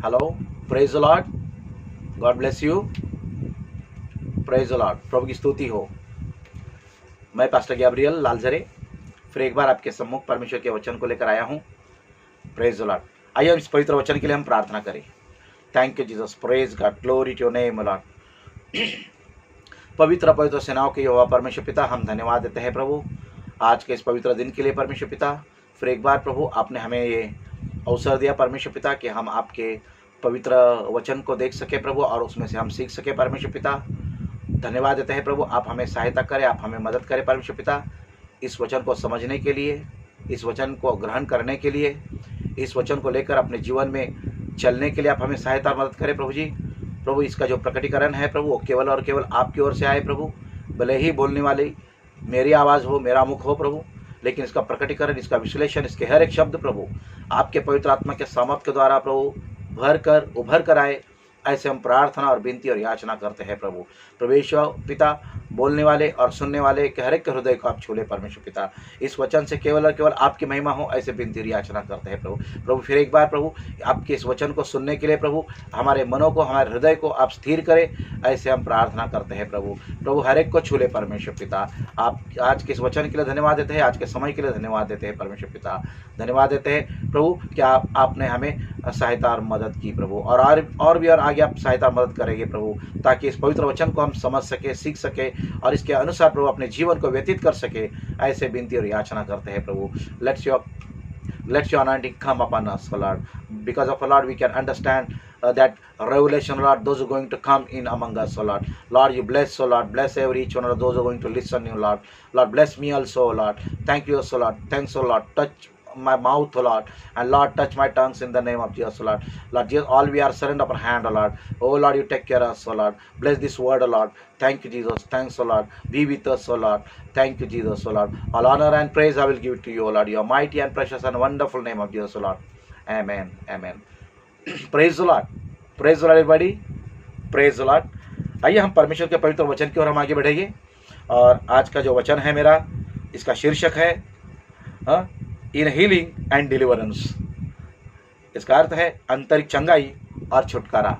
Hello, praise the Lord, God bless you, praise the Lord, प्रभु की स्तुति हो। मैं पास्टर गैब्रियल लालजरे फिर एक बार आपके सम्मुख परमेश्वर के वचन को लेकर आया हूँ। Praise the Lord. आइए हम इस पवित्र वचन के लिए हम प्रार्थना करें। Thank you Jesus, praise God, glory to your name Lord. पवित्र पवित्र सेनाओं के यहोवा परमेश्वर पिता, हम धन्यवाद देते हैं प्रभु आज के इस पवित्र दिन के लिए। परमेश्वर पिता, फिर एक बार प्रभु आपने हमें ये अवसर दिया परमेश्वर पिता कि हम आपके पवित्र वचन को देख सके प्रभु, और उसमें से हम सीख सके परमेश्वर पिता। धन्यवाद देते हैं प्रभु, आप हमें सहायता करें, आप हमें मदद करें परमेश्वर पिता, इस वचन को समझने के लिए, इस वचन को ग्रहण करने के लिए, इस वचन को लेकर अपने जीवन में चलने के लिए आप हमें सहायता और मदद करें प्रभु जी। प्रभु, इसका जो प्रकटीकरण है प्रभु, वो केवल और केवल आपकी ओर से आए प्रभु। भले ही बोलने वाली मेरी आवाज़ हो, मेरा मुख हो प्रभु, लेकिन इसका प्रकटीकरण, इसका विश्लेषण, इसके हर एक शब्द प्रभु आपके पवित्र आत्मा के सामर्थ के द्वारा प्रभु उभर कर आए। ऐसे हम प्रार्थना और विनती और याचना करते हैं प्रभु। परमेश्वर पिता, बोलने वाले और सुनने वाले के हर एक हृदय को आप छूले परमेश्वर पिता। इस वचन से केवल और केवल आपकी महिमा हो, ऐसे विनती और याचना करते हैं प्रभु। प्रभु, फिर एक बार प्रभु आपके इस वचन को सुनने के लिए प्रभु हमारे मनों को, हमारे हृदय को आप स्थिर करें, ऐसे हम प्रार्थना करते हैं प्रभु। प्रभु, हर एक को छूले परमेश्वर पिता। आप आज के इस वचन के लिए धन्यवाद देते हैं, आज के समय के लिए धन्यवाद देते हैं परमेश्वर पिता। धन्यवाद देते हैं प्रभु कि आपने हमें सहायता और मदद की प्रभु, और भी और आगे आप सहायता मदद करेंगे प्रभु, ताकि इस पवित्र वचन को हम समझ सके, सीख सके और इसके अनुसार प्रभु अपने जीवन को व्यतीत कर सके। ऐसे विनती और याचना करते हैं प्रभु। Let's your anointing come upon us, O Lord. Because of, O Lord, we can understand that revelation, Lord, those who are going to come in among us, O Lord. Lord, you bless, O Lord. Bless every each one of those who are going to listen, O Lord. Lord, bless me also, O Lord. Thank you, O Lord. Thanks, O Lord. Touch my mouth, O Lord, and Lord, touch my tongues in the name of Jesus, O Lord. Lord Jesus, all we are surrender upon hand, O Lord. Oh Lord, you take care of us, O Lord. Bless this word, O Lord. Thank you, Jesus. Thanks, O Lord. Be with us, O Lord. Thank you, Jesus, O Lord. All honor and praise I will give to you, O Lord. Your mighty and precious and wonderful name of Jesus, O Lord. Amen. Amen. Praise the Lord. Praise the Lord, everybody. Praise the Lord. आइए हम परमेश्वर के पवित्र वचन की ओर हम आगे बढ़ेंगे, और आज का जो वचन है मेरा, इसका शीर्षक है इन हीलिंग एंड डिलीवरेंस। इसका अर्थ है आंतरिक चंगाई और छुटकारा।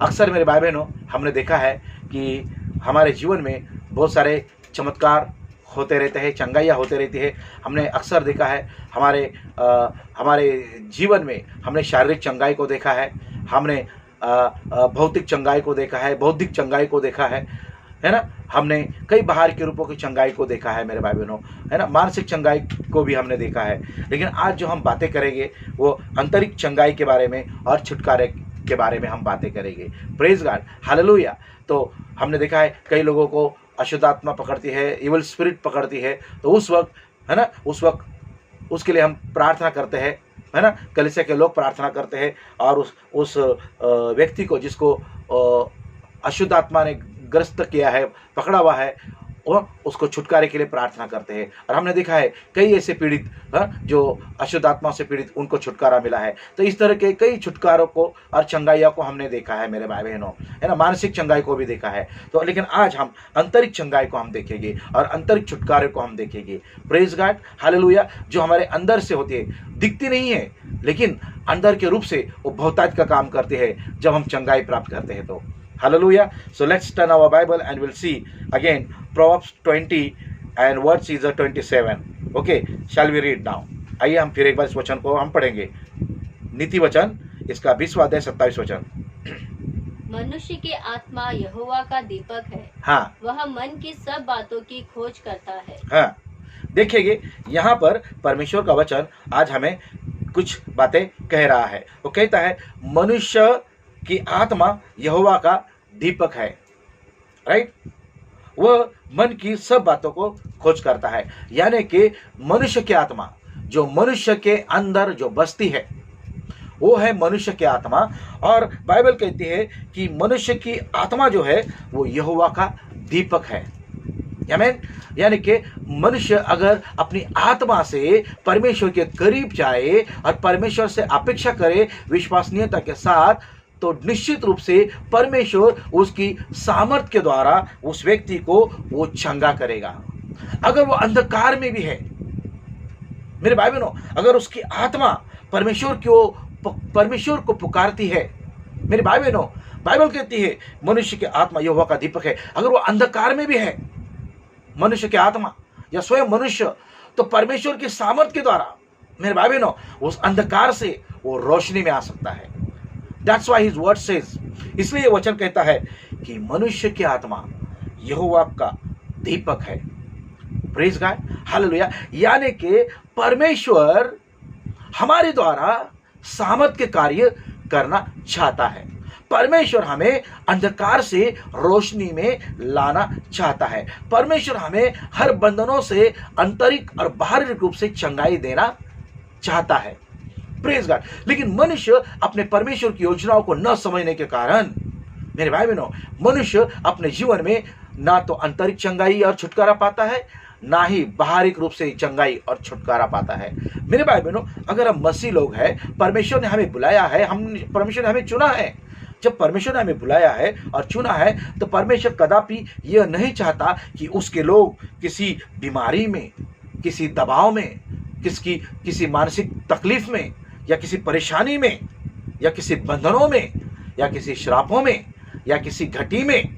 अक्सर मेरे भाई बहनों, हमने देखा है कि हमारे जीवन में बहुत सारे चमत्कार होते रहते हैं, चंगाइयाँ होते रहती है। हमने अक्सर देखा है हमारे जीवन में हमने शारीरिक चंगाई को देखा है, हमने भौतिक चंगाई को देखा है, बौद्धिक चंगाई को देखा है ना। हमने कई बाहर के रूपों की चंगाई को देखा है मेरे भाई बहनों, है ना। मानसिक चंगाई को भी हमने देखा है। लेकिन आज जो हम बातें करेंगे वो आंतरिक चंगाई के बारे में और छुटकारे के बारे में हम बातें करेंगे। Praise God, hallelujah. तो हमने देखा है कई लोगों को अशुद्ध आत्मा पकड़ती है, इविल स्पिरिट पकड़ती है, तो उस वक्त, है ना, उस वक्त उसके लिए हम प्रार्थना करते हैं, है ना। कलीसिया के लोग प्रार्थना करते हैं, और उस व्यक्ति को जिसको अशुद्ध आत्मा ने ग्रस्त किया है, पकड़ा हुआ है, और उसको छुटकारे के लिए प्रार्थना करते हैं। और हमने देखा है कई ऐसे पीड़ित, जो अशुद्ध आत्मा से पीड़ित, उनको छुटकारा मिला है। तो इस तरह के कई छुटकारों को और चंगाइयों को हमने देखा है मेरे भाई बहनों, है ना। मानसिक चंगाई को भी देखा है। तो लेकिन आज हम आंतरिक चंगाई को हम देखेंगे और आंतरिक छुटकारे को हम देखेंगे। Praise God, hallelujah. जो हमारे अंदर से होती है, दिखती नहीं है, लेकिन अंदर के रूप से वो बहुतायत का काम करती है जब हम चंगाई प्राप्त करते हैं। तो Hallelujah. So let's turn our Bible and we'll see again Proverbs 20 and verse is 27. Okay, shall we read now? आइए हम फिर एक बार इस वचन को हम पढ़ेंगे। नीति वचन, इसका 20वां अध्याय 27 वचन। मनुष्य की आत्मा यहोवा का दीपक है। हाँ, वह मन की सब बातों की खोज करता है। हाँ, देखिए यहाँ पर परमेश्वर का वचन आज हमें कुछ बातें कह रहा है। वो कहता है मनुष्य की आत्मा यहोवा का दीपक है, राइट। वह मन की सब बातों को खोज करता है, यानी कि मनुष्य की आत्मा, जो मनुष्य के अंदर जो बसती है, वो है मनुष्य की आत्मा। और बाइबल कहती है कि मनुष्य की आत्मा जो है वो यहोवा का दीपक है। आमीन। यानी कि मनुष्य अगर अपनी आत्मा से परमेश्वर के करीब जाए और परमेश्वर से अपेक्षा करे विश्वसनीयता के साथ, तो निश्चित रूप से परमेश्वर उसकी सामर्थ के द्वारा उस व्यक्ति को वो चंगा करेगा। अगर वो अंधकार में भी है मेरे भाई बहनों, अगर उसकी आत्मा परमेश्वर को परमेश्वर को पुकारती है, मेरे भाई बहनों, बाइबल कहती है मनुष्य की आत्मा यहोवा का दीपक है। अगर वो अंधकार में भी है, मनुष्य की आत्मा या स्वयं मनुष्य, तो परमेश्वर की सामर्थ के द्वारा मेरे भाई बहनों उस अंधकार से वो रोशनी में आ सकता है। That's why his word says, इसलिए ये वचन कहता है कि मनुष्य की आत्मा यहोवा का दीपक है। Praise God, hallelujah. यानी कि परमेश्वर हमारे द्वारा सामर्थ के कार्य करना चाहता है। परमेश्वर हमें अंधकार से रोशनी में लाना चाहता है। परमेश्वर हमें हर बंधनों से आंतरिक और बाहरी रूप से चंगाई देना चाहता है। Praise God. लेकिन मनुष्य अपने परमेश्वर की योजनाओं को न समझने के कारण मेरे भाई बहनों, मनुष्य अपने जीवन में ना तो आंतरिक चंगाई और छुटकारा पाता है, ना ही बाहरी रूप से चंगाई और छुटकारा पाता है। मेरे भाई बहनों, अगर हम मसीह लोग हैं, परमेश्वर ने हमें बुलाया है, परमेश्वर ने हमें चुना है। जब परमेश्वर ने हमें बुलाया है और चुना है, तो परमेश्वर कदापि यह नहीं चाहता कि उसके लोग किसी बीमारी में, किसी दबाव में, किसी मानसिक तकलीफ में, या किसी परेशानी में, या किसी बंधनों में, या किसी श्रापों में, या किसी घटी में,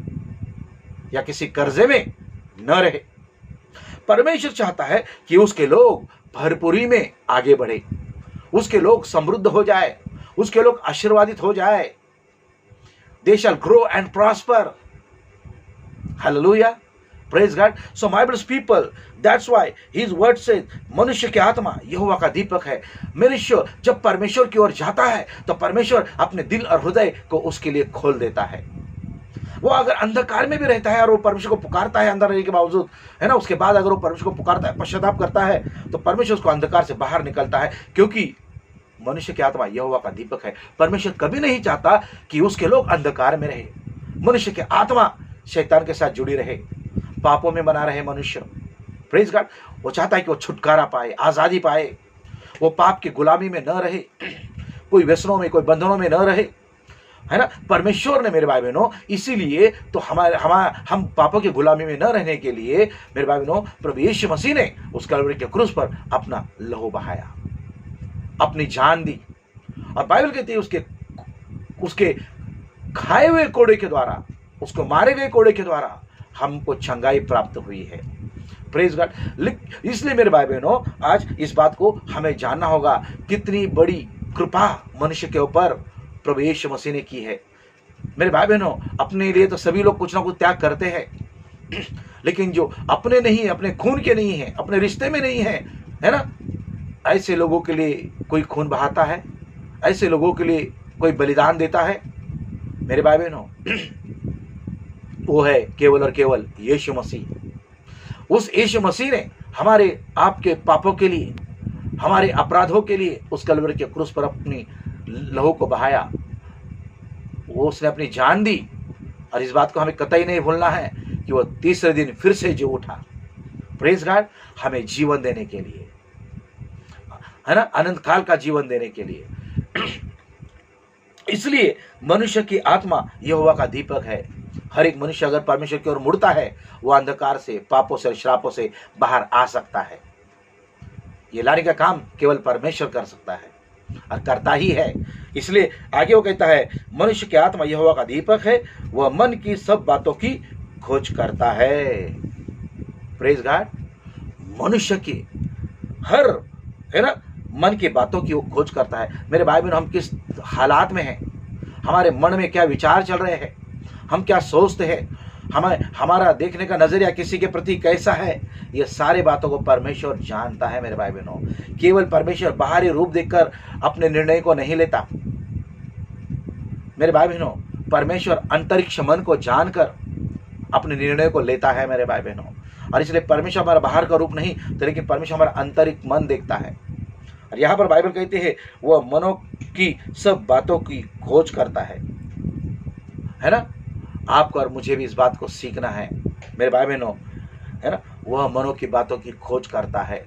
या किसी कर्जे में न रहे। परमेश्वर चाहता है कि उसके लोग भरपूरी में आगे बढ़े, उसके लोग समृद्ध हो जाए, उसके लोग आशीर्वादित हो जाए। They shall grow and prosper. Hallelujah. Praise God. So my brothers people, that's why his word says, मनुष्य की आत्मा यहोवा का दीपक है। मनुष्य जब परमेश्वर की ओर जाता है, तो परमेश्वर अपने दिल और हृदय को उसके लिए खोल देता है। वो अगर अंधकार में भी रहता है और वो परमेश्वर को पुकारता है अंदर रहने के बावजूद, है ना, उसके बाद अगर वो परमेश्वर को पुकारता है, पश्चाताप करता है, तो परमेश्वर उसको अंधकार से बाहर निकलता है, क्योंकि मनुष्य की आत्मा यहोवा का दीपक है। परमेश्वर कभी नहीं चाहता कि उसके लोग अंधकार में रहे। मनुष्य की आत्मा शैतान के साथ जुड़ी रहे, पापों में बना रहे मनुष्य। Praise God. वो चाहता है कि वो छुटकारा पाए, आजादी पाए, वो पाप की गुलामी में न रहे, कोई व्यसनों में, कोई बंधनों में न रहे, है ना। परमेश्वर ने मेरे भाई बहनों, इसीलिए तो हम पापों की गुलामी में न रहने के लिए मेरे भाई बहनों, प्रभु यीशु मसीह ने उस कलवरी के क्रूस पर अपना लहू बहाया, अपनी जान दी। और बाइबल कहती है उसके खाए हुए कोड़े के द्वारा, उसको मारे गए कोड़े के द्वारा हमको चंगाई प्राप्त हुई है। Praise God. इसलिए मेरे भाई बहनों, आज इस बात को हमें जानना होगा, कितनी बड़ी कृपा मनुष्य के ऊपर प्रभु यीशु मसीह ने की है। मेरे भाई बहनों, अपने लिए तो सभी लोग कुछ ना कुछ त्याग करते हैं, लेकिन जो अपने नहीं है, अपने खून के नहीं है, अपने रिश्ते में नहीं है ना, ऐसे लोगों के लिए कोई खून बहाता है, ऐसे लोगों के लिए कोई बलिदान देता है। मेरे भाई बहनों, वो है केवल और केवल यीशु मसीह। उस यीशु मसीह ने हमारे आपके पापों के लिए, हमारे अपराधों के लिए उस कलवरी के क्रूस पर अपनी लहू को बहाया। वो उसने अपनी जान दी, और इस बात को हमें कतई नहीं भूलना है कि वो तीसरे दिन फिर से जी उठा। Praise God. हमें जीवन देने के लिए, है ना, अनंत काल का जीवन देने के लिए। इसलिए मनुष्य की आत्मा यहोवा का दीपक है। हर एक मनुष्य अगर परमेश्वर की ओर मुड़ता है, वो अंधकार से, पापों से, श्रापों से बाहर आ सकता है। ये लाने का काम केवल परमेश्वर कर सकता है, और करता ही है। इसलिए आगे वो कहता है, मनुष्य की आत्मा यहोवा का दीपक है, वह मन की सब बातों की खोज करता है। Praise God. मनुष्य की हर, है ना, मन की बातों की वो खोज करता है। मेरे भाई बहन, हम किस हालात में हैं, हमारे मन में क्या विचार चल रहे हैं, हम क्या सोचते हैं, हमारा देखने का नजरिया किसी के प्रति कैसा है, ये सारी बातों को परमेश्वर जानता है। मेरे भाई बहनों, केवल परमेश्वर बाहरी रूप देखकर अपने निर्णय को नहीं लेता। मेरे भाई बहनों, परमेश्वर अंतरिक्ष मन को जानकर अपने निर्णय को लेता है। मेरे भाई बहनों, और इसलिए परमेश्वर हमारा बाहर का रूप नहीं, तो लेकिन परमेश्वर हमारा आंतरिक मन देखता है। और यहाँ पर बाइबल कहती है, वह मनों की सब बातों की खोज करता है ना। आपको और मुझे भी इस बात को सीखना है मेरे भाई बहनों, है ना। वह मनों की बातों की खोज करता है।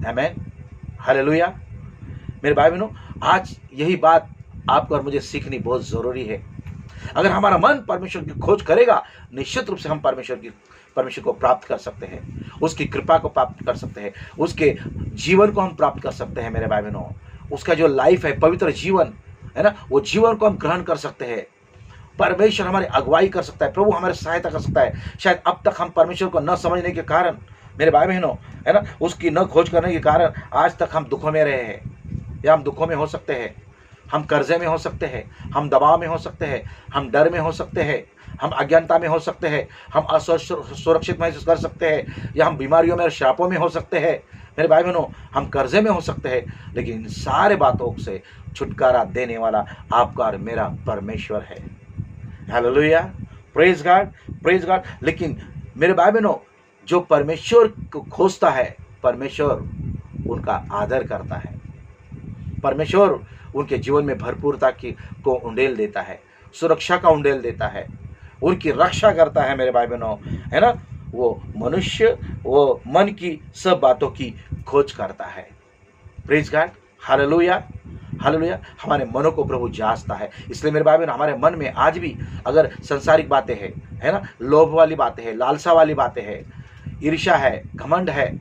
आमीन, हालेलुया। मेरे भाई बहनों, आज यही बात आपको और मुझे सीखनी बहुत जरूरी है। अगर हमारा मन परमेश्वर की खोज करेगा, निश्चित रूप से हम परमेश्वर को प्राप्त कर सकते हैं, उसकी कृपा को प्राप्त कर सकते हैं, उसके जीवन को हम प्राप्त कर सकते हैं। मेरे भाई बहनों, उसका जो लाइफ है, पवित्र जीवन है ना, वो जीवन को हम ग्रहण कर सकते हैं। परमेश्वर हमारी अगुवाई कर सकता है, प्रभु हमारी सहायता कर सकता है। शायद अब तक हम परमेश्वर को न समझने के कारण, मेरे भाई बहनों, है ना, उसकी न खोज करने के कारण आज तक हम दुखों में रहे हैं, या हम दुखों में हो सकते हैं, हम कर्जे में हो सकते हैं, हम दबाव में हो सकते हैं, हम डर में हो सकते हैं, हम अज्ञानता में हो सकते हैं, हम असुरक्षित महसूस कर सकते हैं, या हम बीमारियों में और श्रापों में हो सकते हैं। मेरे भाई बहनों, हम कर्जे में हो सकते हैं, लेकिन इन सारे बातों से छुटकारा देने वाला आपका और मेरा परमेश्वर है। Hallelujah, praise God, praise God. लेकिन मेरे भाई बहनों, जो परमेश्वर को खोजता है, परमेश्वर उनका आदर करता है, परमेश्वर उनके जीवन में भरपूरता को उंडेल देता है, सुरक्षा का उंडेल देता है, उनकी रक्षा करता है। मेरे भाई बहनों, है ना, वो मनुष्य वो मन की सब बातों की खोज करता है। Praise God, hallelujah, hallelujah. हमारे मनों को प्रभु जांचता है। इसलिए मेरे भाई बहन, हमारे मन में आज भी अगर संसारिक बातें हैं, है ना, लोभ वाली बातें हैं, लालसा वाली बातें हैं, ईर्ष्या है, घमंड है,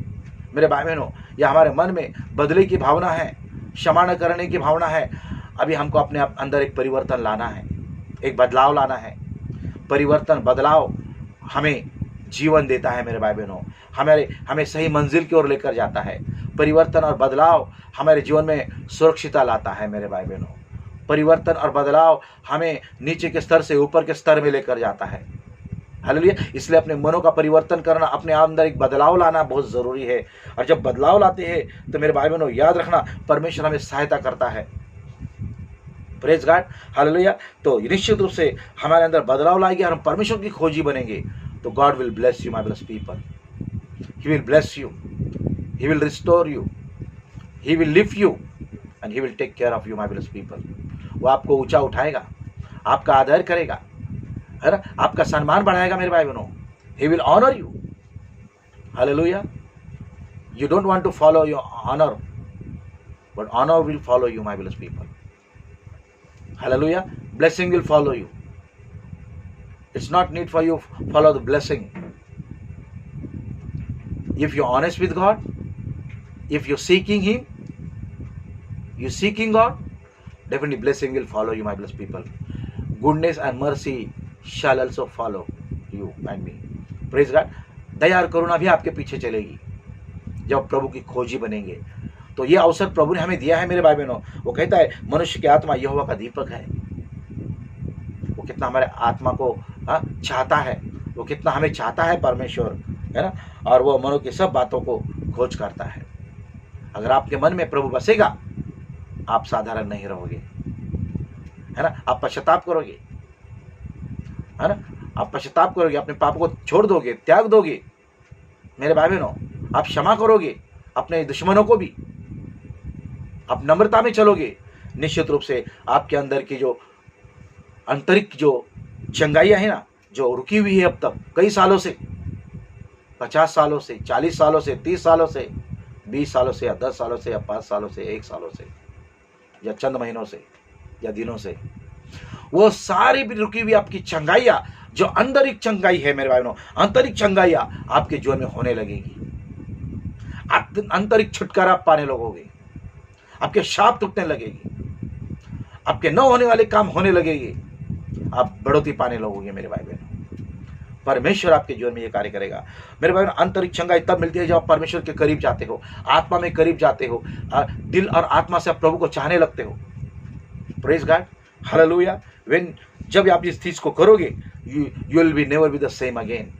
मेरे भाई बहनों, या हमारे मन में बदले की भावना है, क्षमा न करने की भावना है, अभी हमको अपने अंदर एक परिवर्तन लाना है, एक बदलाव लाना है। परिवर्तन, बदलाव हमें जीवन देता है मेरे भाई बहनों, हमें सही मंजिल की ओर लेकर जाता है। परिवर्तन और बदलाव हमारे जीवन में सुरक्षिता लाता है मेरे भाई बहनों। परिवर्तन और बदलाव हमें नीचे के स्तर से ऊपर के स्तर में लेकर जाता है। हालेलुया। इसलिए अपने मनों का परिवर्तन करना, अपने अंदर एक बदलाव लाना बहुत ज़रूरी है। और जब बदलाव लाते हैं तो मेरे भाई बहनों, याद रखना, परमेश्वर हमें सहायता करता है। Praise God, hallelujah. तो निश्चित रूप से हमारे अंदर बदलाव लाएगी और हम परमेश्वर की खोजी बनेंगे, तो God will bless you my blessed people. He will bless you, he will restore you, he will lift you and he will take care of you my blessed people. वो आपको ऊंचा उठाएगा, आपका आदर करेगा, है ना, आपका सम्मान बढ़ाएगा मेरे भाई बहनों। He will honour you. Hallelujah. You don't want to follow your honour, but honour will follow you my blessed people. Hallelujah. Blessing will follow you. It's not need for you follow the blessing. If you're honest with God, if you're seeking Him, you're seeking God, definitely blessing will follow you, my blessed people. Goodness and mercy shall also follow you and me. Praise God. दया और करुणा भी आपके पीछे चलेगी जब प्रभु की खोजी बनेंगे। तो ये अवसर प्रभु ने हमें दिया है मेरे भाई बहनों। वो कहता है, मनुष्य की आत्मा यहोवा का दीपक है। वो कितना हमारे आत्मा को चाहता है, वो कितना हमें चाहता है परमेश्वर, है ना, और वो मनों की सब बातों को खोज करता है। अगर आपके मन में प्रभु बसेगा, आप साधारण नहीं रहोगे, है ना, आप पश्चाताप करोगे, है ना, आप पश्चाताप करोगे, अपने पाप को छोड़ दोगे, त्याग दोगे मेरे भाई बहनों, आप क्षमा करोगे अपने दुश्मनों को भी, आप नम्रता में चलोगे। निश्चित रूप से आपके अंदर की जो आंतरिक जो चंगाइयाँ है ना, जो रुकी हुई है अब तक कई सालों से, 50 सालों से, 40 सालों से, 30 सालों से, 20 सालों से, या 10 सालों से, या 5 सालों से, 1 सालों से, या चंद महीनों से, या दिनों से, वो सारी भी रुकी हुई आपकी चंगाइयाँ, जो आंतरिक चंगाई है मेरे भाई बहनों, आंतरिक चंगाइयाँ आपके जीवन में होने लगेगी। आंतरिक छुटकारा आप पाने लगोगे, आपके शाप टूटने लगेगी, आपके न होने वाले काम होने लगेंगे, आप बढ़ोतरी पाने लगोगे मेरे भाई बहनों। परमेश्वर आपके जीवन में ये कार्य करेगा मेरे भाई बहनों। आंतरिक चंगाई तब मिलती है जब आप परमेश्वर के करीब जाते हो, आत्मा में करीब जाते हो, दिल और आत्मा से आप प्रभु को चाहने लगते हो। Praise God, hallelujah. व्हेन जब आप इस चीज को करोगे, you will be never be the same again.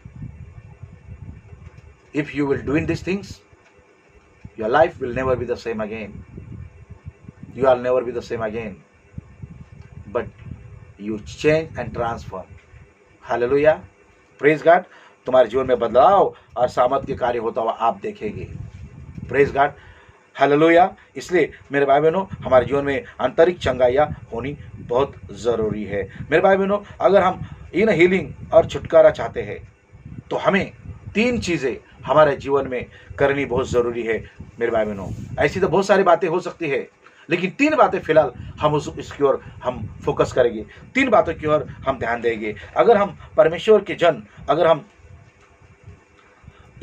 If you will doing this things, your life will never be the same again. You will never be the same again. But you change and transform. Hallelujah. Praise God. तुम्हारे जीवन में बदलाव और सामर्थ के कार्य होता हुआ आप देखेंगे। Praise God. Hallelujah. इसलिए मेरे भाई बहनों, हमारे जीवन में आंतरिक चंगाइयाँ होनी बहुत ज़रूरी है मेरे भाई बहनों। अगर हम इन हीलिंग और छुटकारा चाहते हैं तो हमें 3 चीज़ें हमारे जीवन में करनी बहुत ज़रूरी है मेरे भाई बहनों। ऐसी तो बहुत सारी बातें हो सकती है, लेकिन 3 बातें फिलहाल हम इसकी ओर हम फोकस करेंगे, 3 बातों की ओर हम ध्यान देंगे। अगर हम परमेश्वर के जन, अगर हम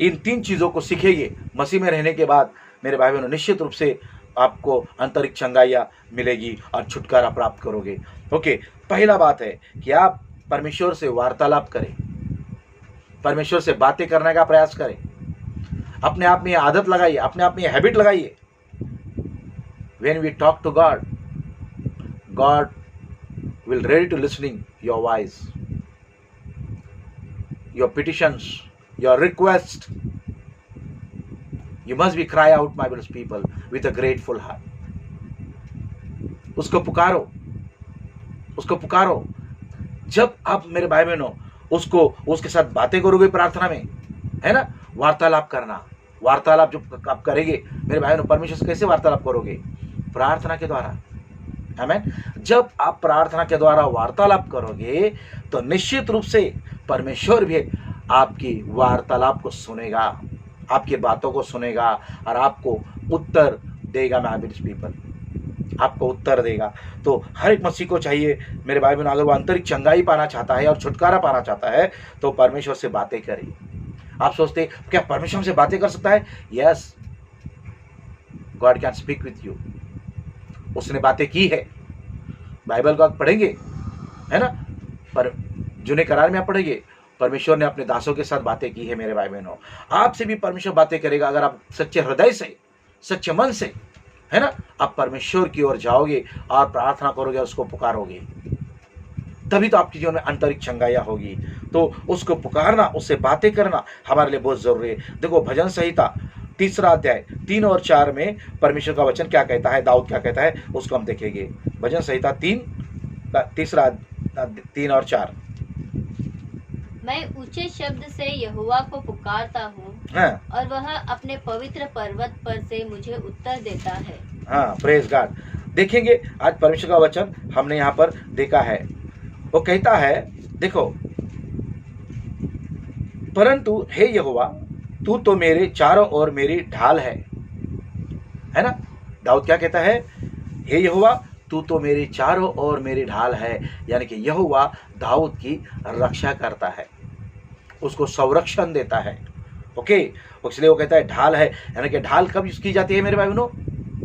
इन 3 चीज़ों को सीखेंगे मसीह में रहने के बाद मेरे भाई बहनों, निश्चित रूप से आपको आंतरिक चंगाइयाँ मिलेगी और छुटकारा प्राप्त करोगे। ओके, पहला बात है कि आप परमेश्वर से वार्तालाप करें, परमेश्वर से बातें करने का प्रयास करें। अपने आप में ये आदत लगाइए, अपने आप में ये हैबिट लगाइए। When we talk to God, God will ready to listening your voice, your petitions, your request. You must be cry out, my beloved people, with a grateful heart. उसको पुकारो, उसको पुकारो। जब आप मेरे भाई बहनों उसके साथ बातें करोगे प्रार्थना में, है ना, वार्तालाप करना। वार्तालाप जो आप करेंगे मेरे भाई बहनों, परमेश्वर से कैसे वार्तालाप करोगे? प्रार्थना के द्वारा। आमीन। जब आप प्रार्थना के द्वारा वार्तालाप करोगे तो निश्चित रूप से परमेश्वर भी आपकी वार्तालाप को सुनेगा, आपकी बातों को सुनेगा और आपको उत्तर देगा। माय बिलीव्ड पीपल, आपको उत्तर देगा। तो हर एक मसीह को चाहिए मेरे भाई बहन, अगर वो आंतरिक चंगाई पाना चाहता है और छुटकारा पाना चाहता है तो परमेश्वर से बातें करे। आप सोचते क्या परमेश्वर से बातें कर सकता है? Yes, God can speak with you. उसने बातें की है। बाइबल को आप पढ़ेंगे, है ना, पर जुने करार में आप पढ़ेंगे, परमेश्वर ने अपने दासों के साथ बातें की है। मेरे भाई बहनों, आपसे भी परमेश्वर बातें करेगा अगर आप सच्चे हृदय से, सच्चे मन से, है ना, आप परमेश्वर की ओर जाओगे और प्रार्थना करोगे और उसको पुकारोगे, तभी तो आपके जीवन में आंतरिक चंगाइयाँ होगी। तो उसको पुकारना, उससे बातें करना हमारे लिए बहुत जरूरी है। देखो भजन संहिता 3 अध्याय 3 और 4 में परमेश्वर का वचन क्या कहता है, दाऊद क्या कहता है, उसको हम देखेंगे। भजन संहिता 3 और 4। मैं ऊंचे शब्द से यहोवा को पुकारता हूँ, हाँ, और वह अपने पवित्र पर्वत पर से मुझे उत्तर देता है। हाँ, प्रेज गॉड। देखेंगे आज परमेश्वर का वचन हमने यहाँ पर देखा है। वो कहता है, देखो, परंतु हे यहोवा, तू तो मेरे चारों ओर मेरी ढाल है ना। दाऊद क्या कहता है? हे यहोवा, तू तो मेरी चारों ओर मेरी ढाल है। यानी कि यहोवा दाऊद की रक्षा करता है, उसको संरक्षण देता है। ओके, इसलिए वो कहता है ढाल है। यानी कि ढाल कब यूज की जाती है मेरे भाई बहनों,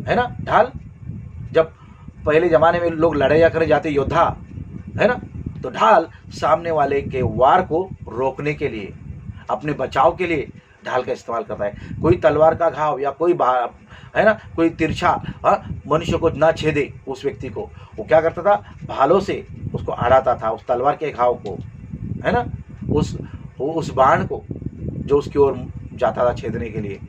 है ना? ढाल जब पहले जमाने में लोग लड़ाई करने जाते, योद्धा, है ना, तो ढाल सामने वाले के वार को रोकने के लिए, अपने बचाव के लिए ढाल का इस्तेमाल करता है। कोई तलवार का घाव या कोई है ना, कोई तिरछा मनुष्य को ना छेदे उस व्यक्ति को, वो क्या करता था? भालों से उसको अड़ाता था, उस तलवार के घाव को, है ना, उस बाण को जो उसकी ओर जाता था छेदने के लिए।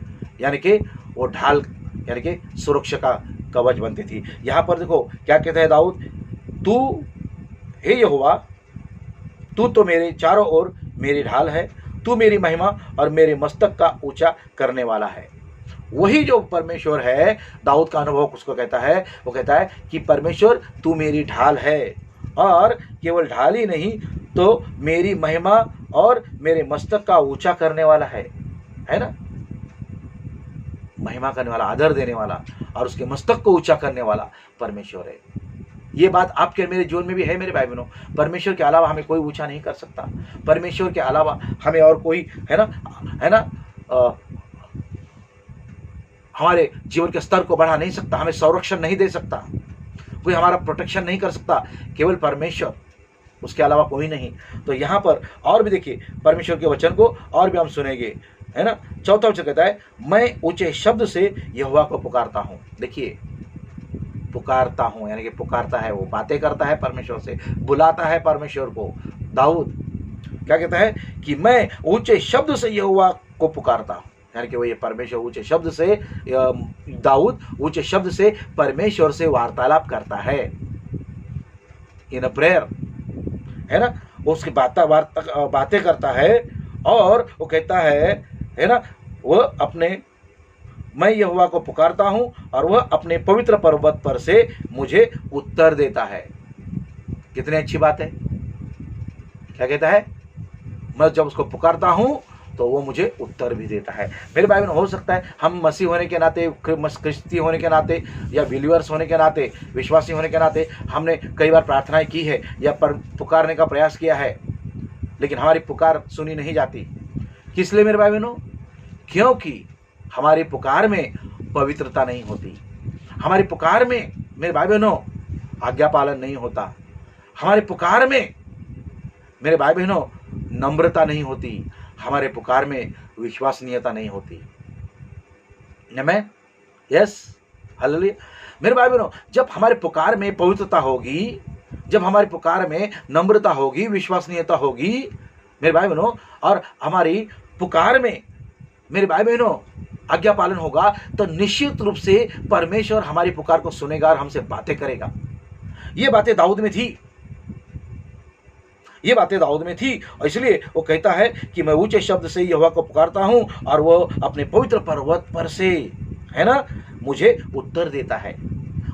यानी कि वो ढाल यानी कि सुरक्षा का कवच बनती थी। यहाँ पर देखो क्या कहता है दाऊद, तू हे यहोवा, तू तो मेरे चारों ओर मेरी ढाल है, तू मेरी महिमा और मेरे मस्तक का ऊंचा करने वाला है। वही जो परमेश्वर है, दाऊद का अनुभव उसको कहता है, वो कहता है कि परमेश्वर तू मेरी ढाल है, और केवल ढाल ही नहीं तो मेरी महिमा और मेरे मस्तक का ऊंचा करने वाला है ना, महिमा करने वाला, आदर देने वाला और उसके मस्तक को ऊंचा करने वाला परमेश्वर है। ये बात आपके मेरे जीवन में भी है मेरे भाई बहनों। परमेश्वर के अलावा हमें कोई ऊंचा नहीं कर सकता। परमेश्वर के अलावा हमें और कोई, है ना, हमारे जीवन के स्तर को बढ़ा नहीं सकता, हमें संरक्षण नहीं दे सकता, कोई हमारा प्रोटेक्शन नहीं कर सकता, केवल परमेश्वर, उसके अलावा कोई नहीं। तो यहाँ पर और भी देखिए परमेश्वर के वचन को और भी हम सुनेंगे, है ना। चौथा वचन कहता है, मैं ऊंचे शब्द से यहोवा को पुकारता हूँ। देखिए, पुकारता हूँ यानी कि पुकारता है, वो बातें करता है परमेश्वर से, बुलाता है परमेश्वर को। दाऊद क्या कहता है कि मैं ऊंचे शब्द से यहोवा को पुकारता हूँ, यानी कि वो ये परमेश्वर ऊंचे शब्द से, दाऊद ऊंचे शब्द से परमेश्वर से वार्तालाप करता है इन अ प्रेयर, है ना। उसकी बातें करता है और वो कहता है ना, मैं यहोवा को पुकारता हूँ और वह अपने पवित्र पर्वत पर से मुझे उत्तर देता है। कितनी अच्छी बात है। क्या कहता है? मैं जब उसको पुकारता हूँ तो वो मुझे उत्तर भी देता है। मेरे भाई बहन, हो सकता है हम मसीह होने के नाते, क्रिस्ती होने के नाते या बिलीवर्स होने के नाते, विश्वासी होने के नाते हमने कई बार प्रार्थनाएं की है या पुकारने का प्रयास किया है, लेकिन हमारी पुकार सुनी नहीं जाती। किस लिए मेरे भाई बहनों? क्योंकि हमारी पुकार में पवित्रता नहीं होती, हमारी पुकार में मेरे भाई बहनों आज्ञा पालन नहीं होता, हमारे पुकार में मेरे भाई बहनों नम्रता नहीं होती, हमारे पुकार में विश्वसनीयता नहीं होती। आमेन, यस, हालेलुया। मेरे भाई बहनों, जब हमारे पुकार में पवित्रता होगी, जब हमारे पुकार में नम्रता होगी, विश्वसनीयता होगी मेरे भाई बहनों, और हमारी पुकार में मेरे भाई बहनों आज्ञा पालन होगा, तो निश्चित रूप से परमेश्वर हमारी पुकार को सुनेगा और हमसे बातें करेगा। ये बातें दाऊद में थी, ये बातें दाऊद में थी, और इसलिए वो कहता है कि मैं ऊंचे शब्द से यहोवा को पुकारता हूं और वो अपने पवित्र पर्वत पर से, है ना, मुझे उत्तर देता है।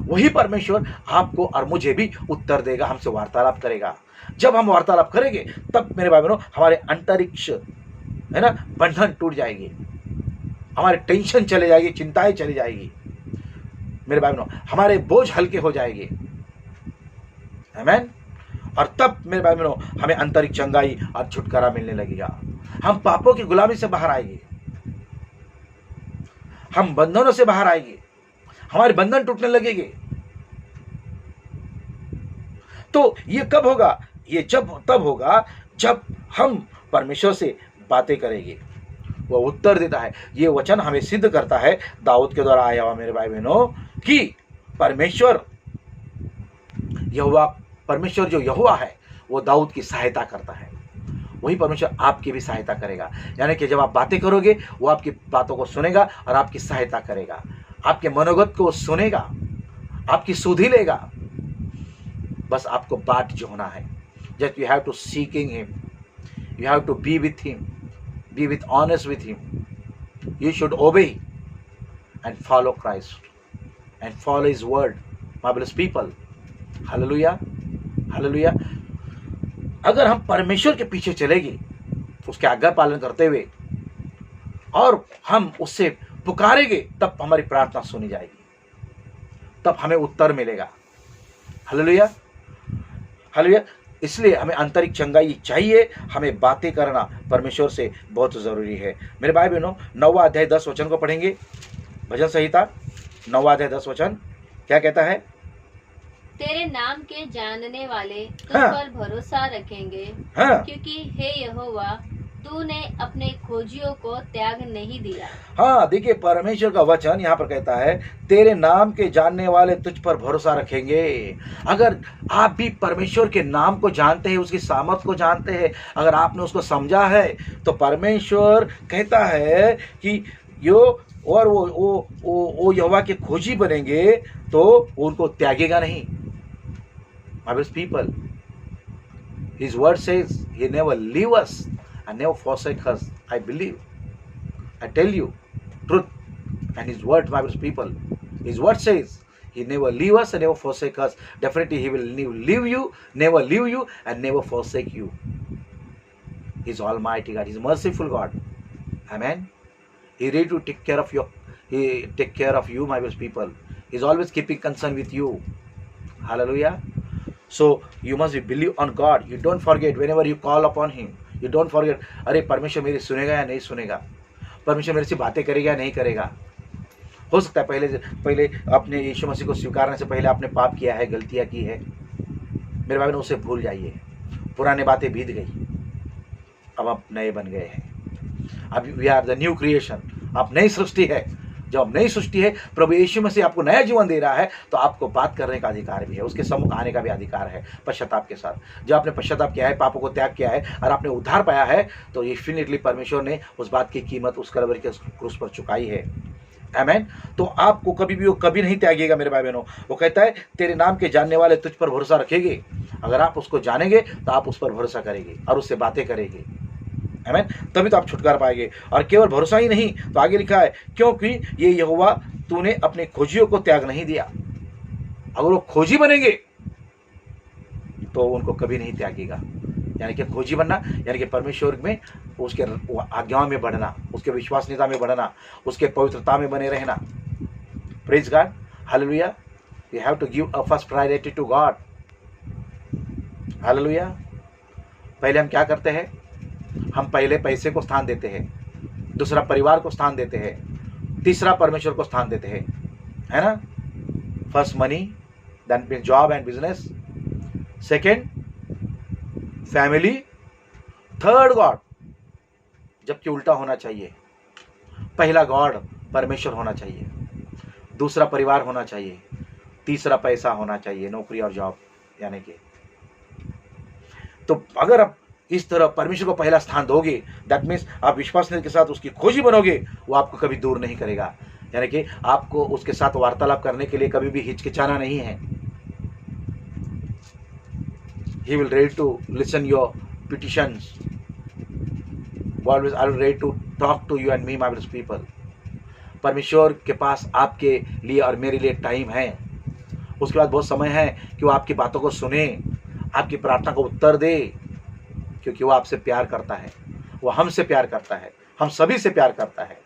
वही परमेश्वर आपको और मुझे भी उत्तर देगा, हमसे वार्तालाप करेगा। जब हम वार्तालाप करेंगे तब मेरे भाई बहनों हमारे अंतरिक्ष, है ना, बंधन टूट जाएगी, हमारे टेंशन चले जाएगी, चिंताएं चली जाएगी मेरे भाई बहनों, हमारे बोझ हल्के हो जाएंगे। आमेन। और तब मेरे भाई बहनों हमें आंतरिक चंगाई और छुटकारा मिलने लगेगा। हम पापों की गुलामी से बाहर आएंगे, हम बंधनों से बाहर आएंगे, हमारे बंधन टूटने लगेंगे। तो ये कब होगा? ये तब होगा जब हम परमेश्वर से बातें करेंगे। वो उत्तर देता है। ये वचन हमें सिद्ध करता है दाऊद के द्वारा आया हुआ मेरे भाई बहनों कि परमेश्वर जो यहोवा है वो दाऊद की सहायता करता है, वही परमेश्वर आपकी भी सहायता करेगा। यानी कि जब आप बातें करोगे वो आपकी बातों को सुनेगा और आपकी सहायता करेगा, आपके मनोगत को सुनेगा, आपकी सुधि लेगा। बस आपको बाट जो होना है, just you have to seeking him, you have to be with him, be with honest with him. You should obey and follow Christ and follow his word, my blessed people. Hallelujah, hallelujah. अगर हम परमेश्वर के पीछे चलेंगे उसके आज्ञा पालन करते हुए और हम उससे पुकारेंगे तब हमारी प्रार्थना सुनी जाएगी, तब हमें उत्तर मिलेगा। Hallelujah, hallelujah. इसलिए हमें आंतरिक चंगाई चाहिए, हमें बातें करना परमेश्वर से बहुत ज़रूरी है। मेरे भाई बहनों 9वां अध्याय 10 वचन को पढ़ेंगे। भजन संहिता 9वां अध्याय 10 वचन क्या कहता है? तेरे नाम के जानने वाले तुझ हाँ। पर भरोसा रखेंगे, हाँ, क्योंकि हे यहोवा तूने अपने खोजियों को त्याग नहीं दिया। हाँ, देखिए परमेश्वर का वचन यहाँ पर कहता है तेरे नाम के जानने वाले तुझ पर भरोसा रखेंगे। अगर आप भी परमेश्वर के नाम को जानते हैं, उसकी सामर्थ को जानते हैं, अगर आपने उसको समझा है तो परमेश्वर कहता है कि वो यहोवा के खोजी बनेंगे तो उनको त्यागेगा नहीं। My blessed people, his word says he never leave us and never forsake us. I believe, I tell you truth, and his word, my blessed people, his word says he never leave us and never forsake us. Definitely he will never leave you and never forsake you. He's almighty God, he's merciful God. Amen. He ready to take care of you, my blessed people. He's always keeping concern with you. Hallelujah. So you must believe on God. You don't forget whenever you call upon him. You don't forget, अरे परमेश्वर मेरी सुनेगा या नहीं सुनेगा, परमेश्वर मेरे से बातें करेगा या नहीं करेगा। हो सकता है पहले अपने यीशु मसीह को स्वीकारने से पहले आपने पाप किया है, गलतियां की है। मेरे भाई ने उसे भूल जाइए, पुरानी बातें बीत गई, अब आप नए बन गए हैं। अब we are the new creation, आप नई सृष्टि है। जब आप नई सृष्टि है, प्रभु यीशु मसीह आपको नया जीवन दे रहा है, तो आपको बात करने का अधिकार भी है, उसके सम्मुख आने का भी अधिकार है पश्चाताप के साथ। जब आपने पश्चाताप किया है, पापों को त्याग किया है और आपने उद्धार पाया है, तो डेफिनेटली परमेश्वर ने उस बात की कीमत उस कलवरी के क्रूस पर चुकाई है। आमेन। तो आपको कभी नहीं त्यागेगा मेरे भाई बहनों। वो कहता है तेरे नाम के जानने वाले तुझ पर भरोसा रखेंगे। अगर आप उसको जानेंगे तो आप उस पर भरोसा करेंगे और उससे बातें करेंगे। आमीन। तभी तो आप छुटकारा पाएंगे। और केवल भरोसा ही नहीं, तो आगे लिखा है क्योंकि ये यहोवा तूने अपने खोजियों को त्याग नहीं दिया। अगर वो खोजी बनेंगे तो उनको कभी नहीं त्यागेगा। यानी कि खोजी बनना यानी कि परमेश्वर में उसके आज्ञाओं में बढ़ना, उसके विश्वसनीयता में बढ़ना, उसके पवित्रता में बने रहना। Praise God, hallelujah. You have to give a first priority to God. Hallelujah. पहले हम क्या करते हैं? हम पहले पैसे को स्थान देते हैं, दूसरा परिवार को स्थान देते हैं, तीसरा परमेश्वर को स्थान देते हैं, है ना। First money, then means job and business, second family, third God, जबकि उल्टा होना चाहिए। पहला गॉड परमेश्वर होना चाहिए, दूसरा परिवार होना चाहिए, तीसरा पैसा होना चाहिए, नौकरी और जॉब यानी कि। तो अगर आप इस तरह परमेश्वर को पहला स्थान दोगे, दैट मीन्स आप विश्वास के साथ उसकी खोजी बनोगे, वो आपको कभी दूर नहीं करेगा। यानी कि आपको उसके साथ वार्तालाप करने के लिए कभी भी हिचकिचाना नहीं है। He will ready to listen your petitions. Always I will ready to talk to you and me, my people. परमेश्वर के पास आपके लिए और मेरे लिए टाइम है। उसके बाद बहुत समय है कि वो आपकी बातों को सुने, आपकी प्रार्थना को उत्तर दे, क्योंकि वो आपसे प्यार करता है, वो हमसे प्यार करता है, हम सभी से प्यार करता है।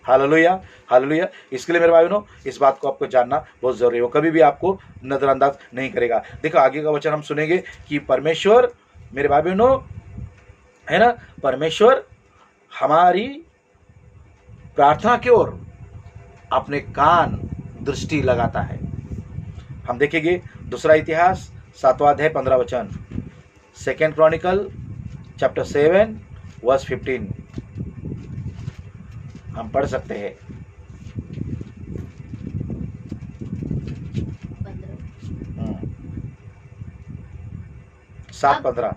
Hallelujah, hallelujah. इसके लिए मेरे भाई बहनों, इस बात को आपको जानना बहुत जरूरी है। वो कभी भी आपको नजरअंदाज नहीं करेगा। देखो आगे का वचन हम सुनेंगे कि परमेश्वर, मेरे भाई बहनों, है ना, परमेश्वर हमारी प्रार्थना की ओर अपने कान दृष्टि लगाता है। हम देखेंगे दूसरा इतिहास 7वां अध्याय 15 वचन, सेकेंड क्रॉनिकल चैप्टर 7 वर्स 15 हम पढ़ सकते हैं। 7:15।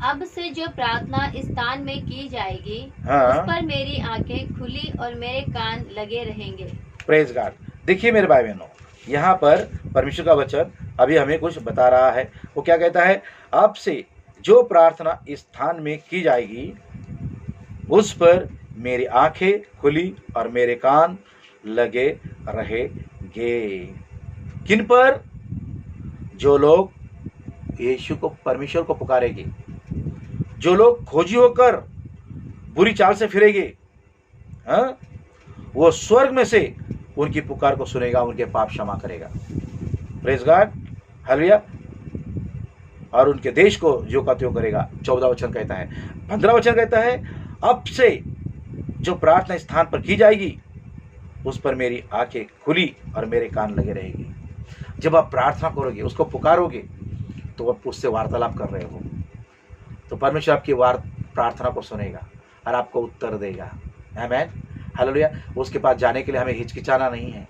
अब से जो प्रार्थना इस स्थान में की जाएगी, हाँ। उस पर मेरी आंखें खुली और मेरे कान लगे रहेंगे। Praise God. देखिए मेरे भाई बहनों, यहाँ पर परमेश्वर का वचन अभी हमें कुछ बता रहा है। वो क्या कहता है? अब से जो प्रार्थना इस स्थान में की जाएगी, उस पर मेरी आंखें खुली और मेरे कान लगे रहेंगे। किन पर? जो लोग यीशु को, परमेश्वर को पुकारेंगे, जो लोग खोजी होकर बुरी चाल से फिरेंगे, हाँ, वो स्वर्ग में से उनकी पुकार को सुनेगा, उनके पाप क्षमा करेगा। Praise God, hallelujah. और उनके देश को जो का त्यों करेगा। 14 वचन कहता है। 15 वचन कहता है, अब से जो प्रार्थना स्थान पर की जाएगी, उस पर मेरी आंखें खुली और मेरे कान लगे रहेगी। जब आप प्रार्थना करोगे, उसको पुकारोगे, तो आप उससे वार्तालाप कर रहे हो, तो परमेश्वर आपकी प्रार्थना को सुनेगा और आपको उत्तर देगा। आमीन, हालेलुया। उसके पास जाने के लिए हमें हिचकिचाना नहीं है,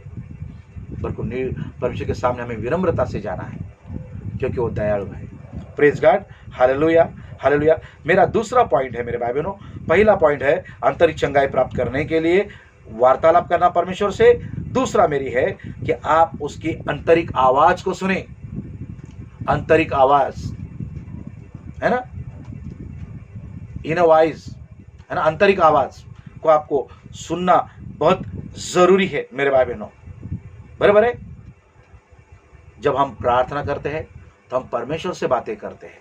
बल्कि परमेश्वर के सामने हमें विनम्रता से जाना है, क्योंकि वो दयालु है। Praise God, hallelujah, hallelujah. मेरा दूसरा पॉइंट है मेरे भाई बहनों, पहला पॉइंट है आंतरिक चंगाई प्राप्त करने के लिए वार्तालाप करना परमेश्वर से। दूसरा मेरी है कि आप उसकी आंतरिक आवाज को सुने। आंतरिक आवाज है ना, इनर वॉइस है ना, आंतरिक आवाज को आपको सुनना बहुत जरूरी है मेरे भाई बहनों, बराबर है। जब हम प्रार्थना करते हैं तो हम परमेश्वर से बातें करते हैं।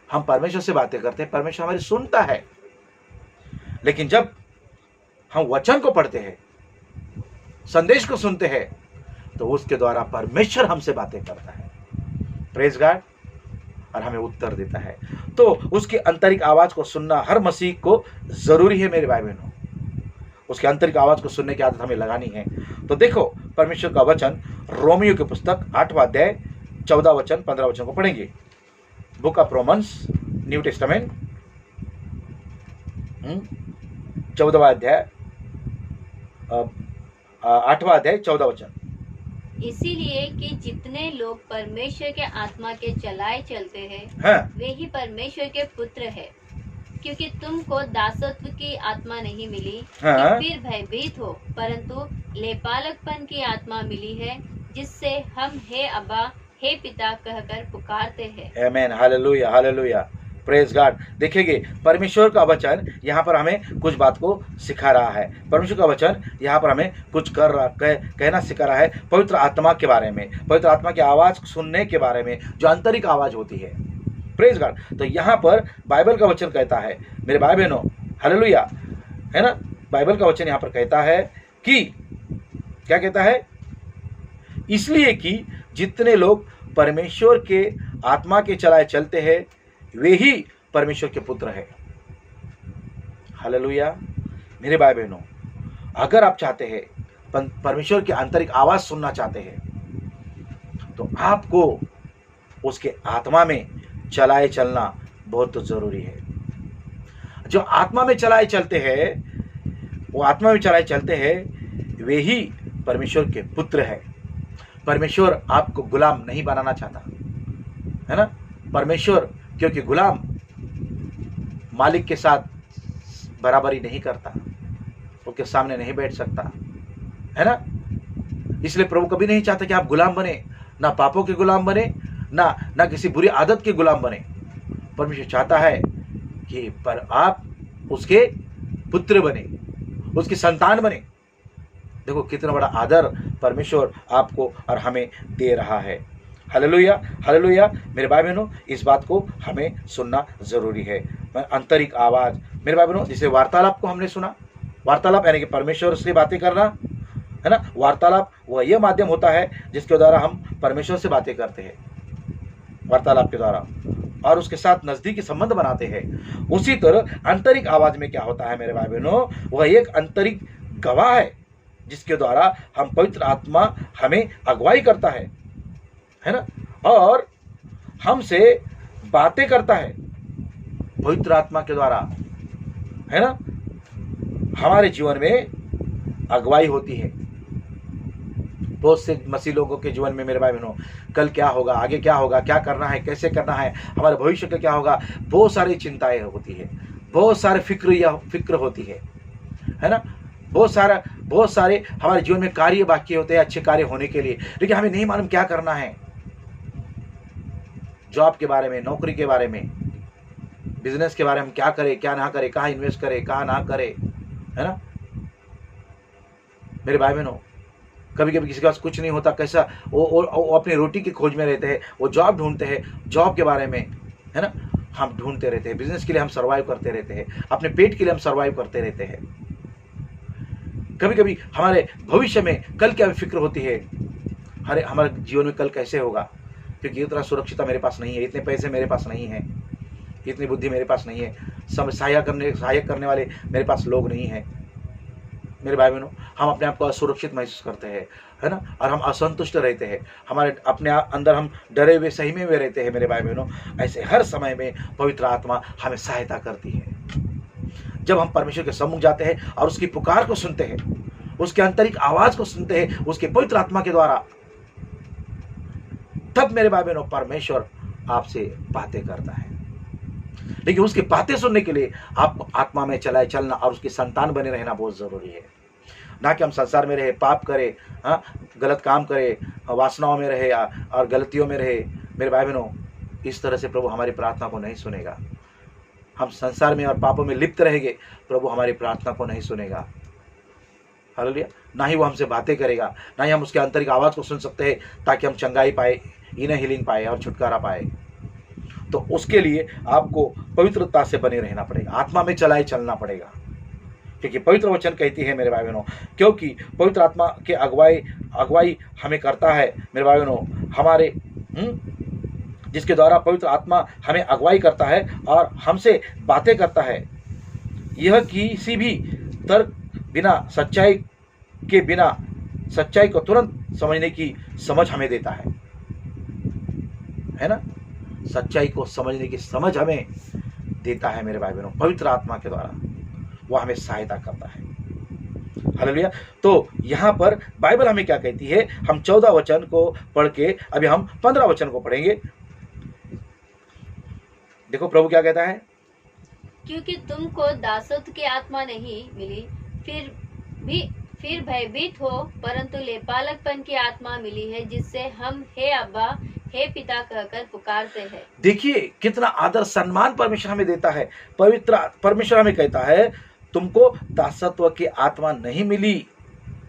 हम परमेश्वर से बातें करते हैं, परमेश्वर हमारी सुनता है। लेकिन जब हम वचन को पढ़ते हैं, संदेश को सुनते हैं, तो उसके द्वारा परमेश्वर हमसे बातें करता है। प्रेज गॉड, और हमें उत्तर देता है। तो उसकी आंतरिक आवाज को सुनना हर मसीह को जरूरी है मेरे भाई बहनों। उसकी आंतरिक आवाज को सुनने की आदत हमें लगानी है। तो देखो परमेश्वर का वचन, रोमियो की पुस्तक 8वां अध्याय 14 वचन 15 वचन को पढ़ेंगे। Book of Romans, New Testament, 14वां अध्याय 8वां अध्याय 14 वचन। इसीलिए कि जितने लोग परमेश्वर के आत्मा के चलाए चलते हैं, हाँ। वे ही परमेश्वर के पुत्र हैं। क्योंकि तुमको दासत्व की आत्मा नहीं मिली हाँ। कि फिर भयभीत हो, परंतु लेपालकपन की आत्मा मिली है, जिससे हम हे अब्बा, हे पिता कहकर पुकारते हैं। आमीन, हालेलुया, हालेलुया। Praise God. देखेंगे परमेश्वर का वचन यहाँ पर हमें कुछ बात को सिखा रहा है। परमेश्वर का वचन यहाँ पर हमें कुछ कहना सिखा रहा है पवित्र आत्मा के बारे में, पवित्र आत्मा की आवाज सुनने के बारे में, जो आंतरिक आवाज होती है। Praise God. तो यहाँ पर बाइबल का वचन कहता है मेरे भाई बहनों, हालेलुया, है ना। बाइबल का वचन यहाँ पर कहता है कि क्या कहता है? इसलिए कि जितने लोग परमेश्वर के आत्मा के चलाए चलते हैं, वे ही परमेश्वर के पुत्र हैं। हालेलुया। मेरे भाई बहनों, अगर आप चाहते हैं परमेश्वर की आंतरिक आवाज सुनना चाहते हैं तो आपको उसके आत्मा में चलाए चलना बहुत जरूरी है। जो आत्मा में चलाए चलते हैं, वो आत्मा में चलाए चलते हैं, वे ही परमेश्वर के पुत्र है। परमेश्वर आपको गुलाम नहीं बनाना चाहता है ना। परमेश्वर क्योंकि गुलाम मालिक के साथ बराबरी नहीं करता, उसके सामने नहीं बैठ सकता है ना। इसलिए प्रभु कभी नहीं चाहता कि आप गुलाम बने, ना पापों के गुलाम बने, ना किसी बुरी आदत के गुलाम बने। परमेश्वर चाहता है कि पर आप उसके पुत्र बने, उसकी संतान बने। देखो कितना बड़ा आदर परमेश्वर आपको और हमें दे रहा है। Hallelujah, hallelujah. मेरे भाई बहनों, इस बात को हमें सुनना जरूरी है। आंतरिक आवाज, मेरे भाई बहनों, जिसे वार्तालाप को हमने सुना, वार्तालाप यानी कि परमेश्वर से बातें करना है ना। वार्तालाप वह यह माध्यम होता है जिसके द्वारा हम परमेश्वर से बातें करते हैं, वार्तालाप के द्वारा, और उसके साथ नजदीकी संबंध बनाते हैं। उसी तरह आंतरिक आवाज में क्या होता है मेरे भाई बहनों, वह एक आंतरिक गवाह है जिसके द्वारा हम पवित्र आत्मा हमें अगुवाई करता है ना, और हमसे बातें करता है पवित्र आत्मा के द्वारा, है ना। हमारे जीवन में अगुवाई होती है। बहुत से मसीह लोगों के जीवन में मेरे भाई बहनों, कल क्या होगा, आगे क्या होगा, क्या करना है, कैसे करना है, हमारे भविष्य का क्या होगा, बहुत सारी चिंताएं होती है, बहुत सारे फिक्र होती है ना। बहुत सारे हमारे जीवन में कार्य बाकी होते हैं अच्छे कार्य होने के लिए, लेकिन हमें नहीं मालूम क्या करना है। जॉब के बारे में, नौकरी के बारे में, बिजनेस के बारे में, क्या करें क्या ना करें, कहाँ इन्वेस्ट करें कहाँ ना करें, है ना। मेरे भाई बहनों, कभी कभी किसी के पास कुछ नहीं होता, कैसा वो अपनी रोटी की खोज में रहते हैं, वो जॉब ढूंढते हैं, जॉब के बारे में, है ना, हम ढूंढते रहते हैं। बिजनेस के लिए हम सर्वाइव करते रहते हैं, अपने पेट के लिए हम सर्वाइव करते रहते हैं। कभी कभी हमारे भविष्य में कल क्या फिक्र होती है, अरे हमारे जीवन में कल कैसे होगा, क्योंकि इतना सुरक्षिता मेरे पास नहीं है, इतने पैसे मेरे पास नहीं है, इतनी बुद्धि मेरे पास नहीं है, सब सहायक करने वाले मेरे पास लोग नहीं हैं। मेरे भाई बहनों, हम अपने आप को असुरक्षित महसूस करते हैं, है ना, और हम असंतुष्ट रहते हैं, हमारे अपने अंदर हम डरे हुए सहमे हुए रहते हैं। मेरे भाई बहनों, ऐसे हर समय में पवित्र आत्मा हमें सहायता करती है। जब हम परमेश्वर के सम्मुख जाते हैं और उसकी पुकार को सुनते हैं, उसके आंतरिक आवाज को सुनते हैं उसके पवित्र आत्मा के द्वारा, तब मेरे भाई बहनों परमेश्वर आपसे बातें करता है। लेकिन उसकी बातें सुनने के लिए आपको आत्मा में चलाए चलना और उसकी संतान बने रहना बहुत जरूरी है। ना कि हम संसार में रहे, पाप करें, गलत काम करें, वासनाओं में रहे और गलतियों में रहे। मेरे भाई बहनों, इस तरह से प्रभु हमारी प्रार्थना को नहीं सुनेगा। हम संसार में और पापों में लिप्त रहेंगे, प्रभु हमारी प्रार्थना को नहीं सुनेगा। हालेलुया। ना ही वो हमसे बातें करेगा, ना ही हम उसके आंतरिक आवाज को सुन सकते हैं ताकि हम चंगाई पाए, इनर हीलिंग पाए और छुटकारा पाए। तो उसके लिए आपको पवित्रता से बने रहना पड़ेगा, आत्मा में चलाए चलना पड़ेगा, क्योंकि पवित्र वचन कहती है मेरे भाई बहनों, क्योंकि पवित्र आत्मा के अगुवाई हमें करता है मेरे भाई बहनों, हमारे जिसके द्वारा पवित्र आत्मा हमें अगुवाई करता है और हमसे बातें करता है। यह किसी भी तर्क बिना, सच्चाई को तुरंत समझने की समझ हमें देता है ना। सच्चाई को समझने की समझ हमें देता है मेरे भाई बहनों, पवित्र आत्मा के द्वारा वह हमें सहायता करता है। हालेलुया। तो यहाँ पर बाइबल हमें क्या कहती है, हम 14 वचन को पढ़ के अभी हम 15 वचन को पढ़ेंगे। देखो प्रभु क्या कहता है, क्योंकि तुमको दासत्व की आत्मा नहीं मिली फिर भयभीत हो, परंतु लेपालकपन की आत्मा मिली है, जिससे हम हे अब्बा हे पिता कहकर पुकारते हैं। देखिए कितना आदर सम्मान परमेश्वर हमें देता है। पवित्र परमेश्वर हमें कहता है, तुमको दासत्व की आत्मा नहीं मिली,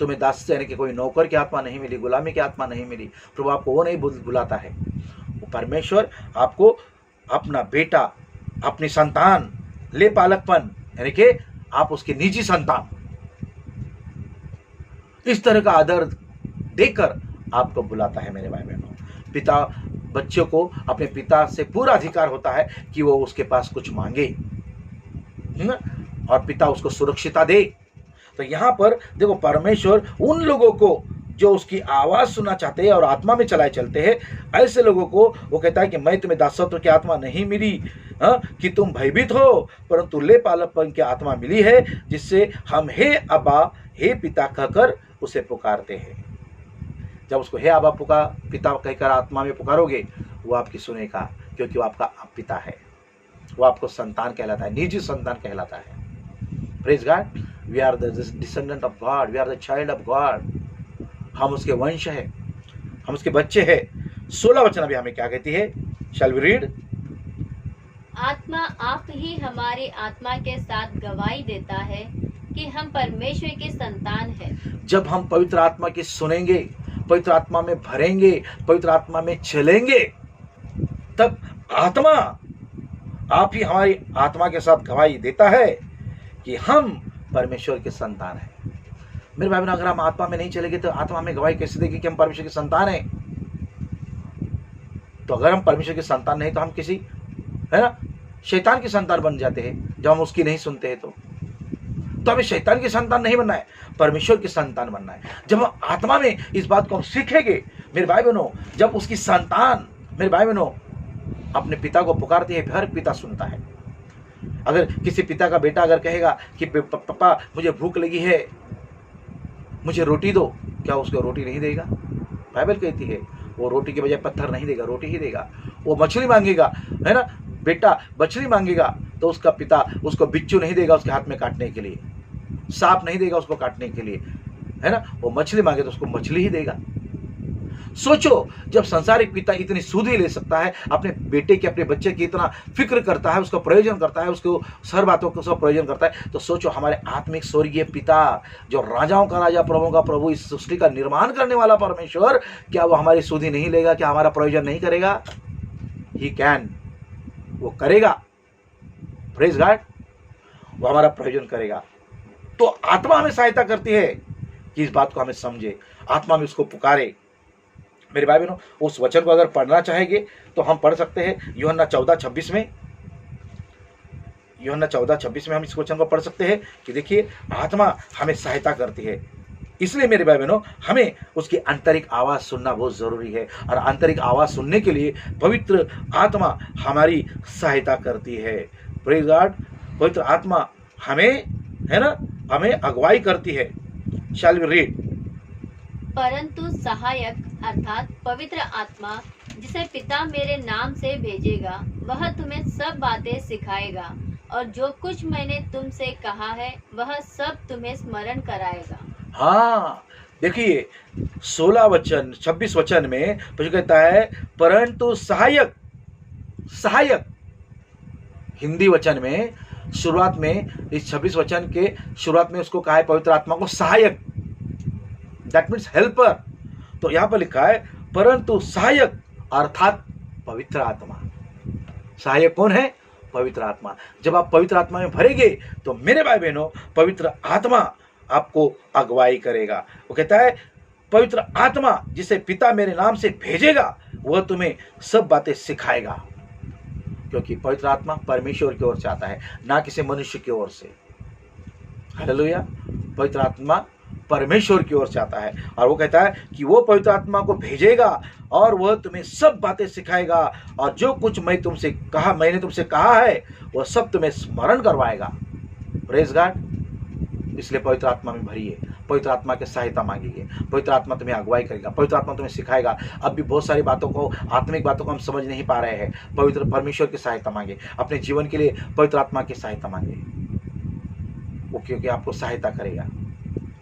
तुम्हें दास यानी कि कोई नौकर की आत्मा नहीं मिली, गुलामी की आत्मा नहीं मिली। प्रभु आपको वो नहीं बुलाता है। वो परमेश्वर आपको अपना बेटा, अपनी संतान, लेपालकपन यानी कि आप उसके निजी संतान, इस तरह का आदर देकर आपको बुलाता है मेरे भाई बहनों। पिता बच्चों को अपने पिता से पूरा अधिकार होता है कि वो उसके पास कुछ मांगे, और पिता उसको सुरक्षिता दे। तो यहाँ पर देखो परमेश्वर उन लोगों को जो उसकी आवाज सुनना चाहते हैं और आत्मा में चलाए चलते हैं, ऐसे लोगों को वो कहता है कि मैं तुम्हें दासत्व की आत्मा नहीं मिली कि तुम भयभीत हो, परंतु ले पालकपन की आत्मा मिली है, जिससे हम हे अब्बा हे पिता कहकर उसे पुकारते हैं। जब उसको हे अब्बा पिता कहकर आत्मा में पुकारोगे, वो आपकी सुनेगा, क्योंकि वो आपका पिता है, वो आपको संतान कहलाता है, निजी संतान कहलाता है। Praise God, we are the descendant of God, we are the child of God. हम उसके वंश है, हम उसके बच्चे हैं। 16 वचन अभी हमें क्या कहती है, शैल वी रीड। आत्मा आप ही हमारी आत्मा के साथ गवाही देता है कि हम परमेश्वर के संतान हैं। जब हम पवित्र आत्मा की सुनेंगे, पवित्र आत्मा में भरेंगे, पवित्र आत्मा में चलेंगे, तब आत्मा आप ही हमारी आत्मा के साथ गवाही देता है कि हम परमेश्वर के संतान हैं। मेरे भाई बहन, अगर हम आत्मा में नहीं चलेंगे तो आत्मा में गवाही कैसे देगी कि हम परमेश्वर के संतान हैं? तो अगर हम परमेश्वर के संतान नहीं तो हम किसी, है ना, शैतान के संतान बन जाते हैं। जब हम उसकी नहीं सुनते हैं तो हमें शैतान के संतान नहीं बनना है, परमेश्वर के संतान बनना है। जब हम आत्मा में इस बात को हम सीखेंगे मेरे भाई बहनों, जब उसकी संतान मेरे भाई बहनों अपने पिता को पुकारती है, हर पिता सुनता है। अगर किसी पिता का बेटा अगर कहेगा कि पापा मुझे भूख लगी है, मुझे रोटी दो, क्या उसको रोटी नहीं देगा? बाइबल कहती है वो रोटी के बजाय पत्थर नहीं देगा, रोटी ही देगा। वो मछली मांगेगा, है ना, बेटा मछली मांगेगा तो उसका पिता उसको बिच्छू नहीं देगा उसके हाथ में काटने के लिए, सांप नहीं देगा उसको काटने के लिए, है ना। वो मछली मांगे तो उसको मछली ही देगा। सोचो, जब संसारिक पिता इतनी सुध ही ले सकता है, अपने बेटे की, अपने बच्चे की इतना फिक्र करता है, उसका प्रयोजन करता है, उसको हर बातों का सब प्रयोजन करता है, तो सोचो हमारे आत्मिक स्वर्गीय पिता, जो राजाओं का राजा, प्रभुओं का प्रभु, इस सृष्टि का निर्माण करने वाला परमेश्वर, क्या वो हमारी सुधि नहीं लेगा? क्या हमारा प्रयोजन नहीं करेगा? ही कैन, वो करेगा। प्रेज गॉड, वो हमारा प्रयोजन करेगा। तो आत्मा हमें सहायता करती है कि इस बात को हमें समझे, आत्मा में उसको पुकारे। मेरे भाई बहनों, उस वचन को अगर पढ़ना चाहेंगे तो हम पढ़ सकते हैं यूहन्ना 14:26 में। यूहन्ना 14:26 में हम इस वचन को पढ़ सकते हैं कि देखिए, आत्मा हमें सहायता करती है। इसलिए मेरे भाई बहनों, हमें उसकी आंतरिक आवाज सुनना बहुत जरूरी है, और आंतरिक आवाज सुनने के लिए पवित्र आत्मा हमारी सहायता करती है। प्रेज गॉड, पवित्र आत्मा हमें, है ना, हमें अगुवाई करती है। Shall we read. परंतु सहायक अर्थात पवित्र आत्मा, जिसे पिता मेरे नाम से भेजेगा, वह तुम्हें सब बातें सिखाएगा, और जो कुछ मैंने तुमसे कहा है वह सब तुम्हें स्मरण कराएगा। हाँ, देखिए 26 वचन में तो कहता है परंतु सहायक, सहायक हिंदी वचन में शुरुआत में, इस 26 वचन के शुरुआत में उसको कहा है पवित्र आत्मा को सहायक, दैट मीन्स हेल्पर। तो यहां पर लिखा है परंतु सहायक अर्थात पवित्र आत्मा। सहायक कौन है? पवित्र आत्मा। जब आप पवित्र आत्मा में भरेंगे तो मेरे भाई बहनों, पवित्र आत्मा आपको अगुवाई करेगा। वो कहता है पवित्र आत्मा, जिसे पिता मेरे नाम से भेजेगा, वह तुम्हें सब बातें सिखाएगा। क्योंकि पवित्र आत्मा परमेश्वर की ओर से आता है, ना किसी मनुष्य की ओर से। हालेलुया। पवित्र आत्मा परमेश्वर की ओर से आता है, और वो कहता है कि वो पवित्र आत्मा को भेजेगा और वह तुम्हें सब बातें सिखाएगा, और जो कुछ मैंने तुमसे कहा है वह सब तुम्हें स्मरण करवाएगा। Praise God. इसलिए पवित्र आत्मा में भरिए, पवित्र आत्मा की सहायता मांगिए। पवित्र आत्मा तुम्हें अगुवाई करेगा, पवित्र आत्मा तुम्हें सिखाएगा। अब भी बहुत सारी बातों को, आत्मिक बातों को हम समझ नहीं पा रहे हैं, पवित्र परमेश्वर की सहायता मांगे। अपने जीवन के लिए पवित्र आत्मा की सहायता मांगे, वो क्योंकि आपको सहायता करेगा।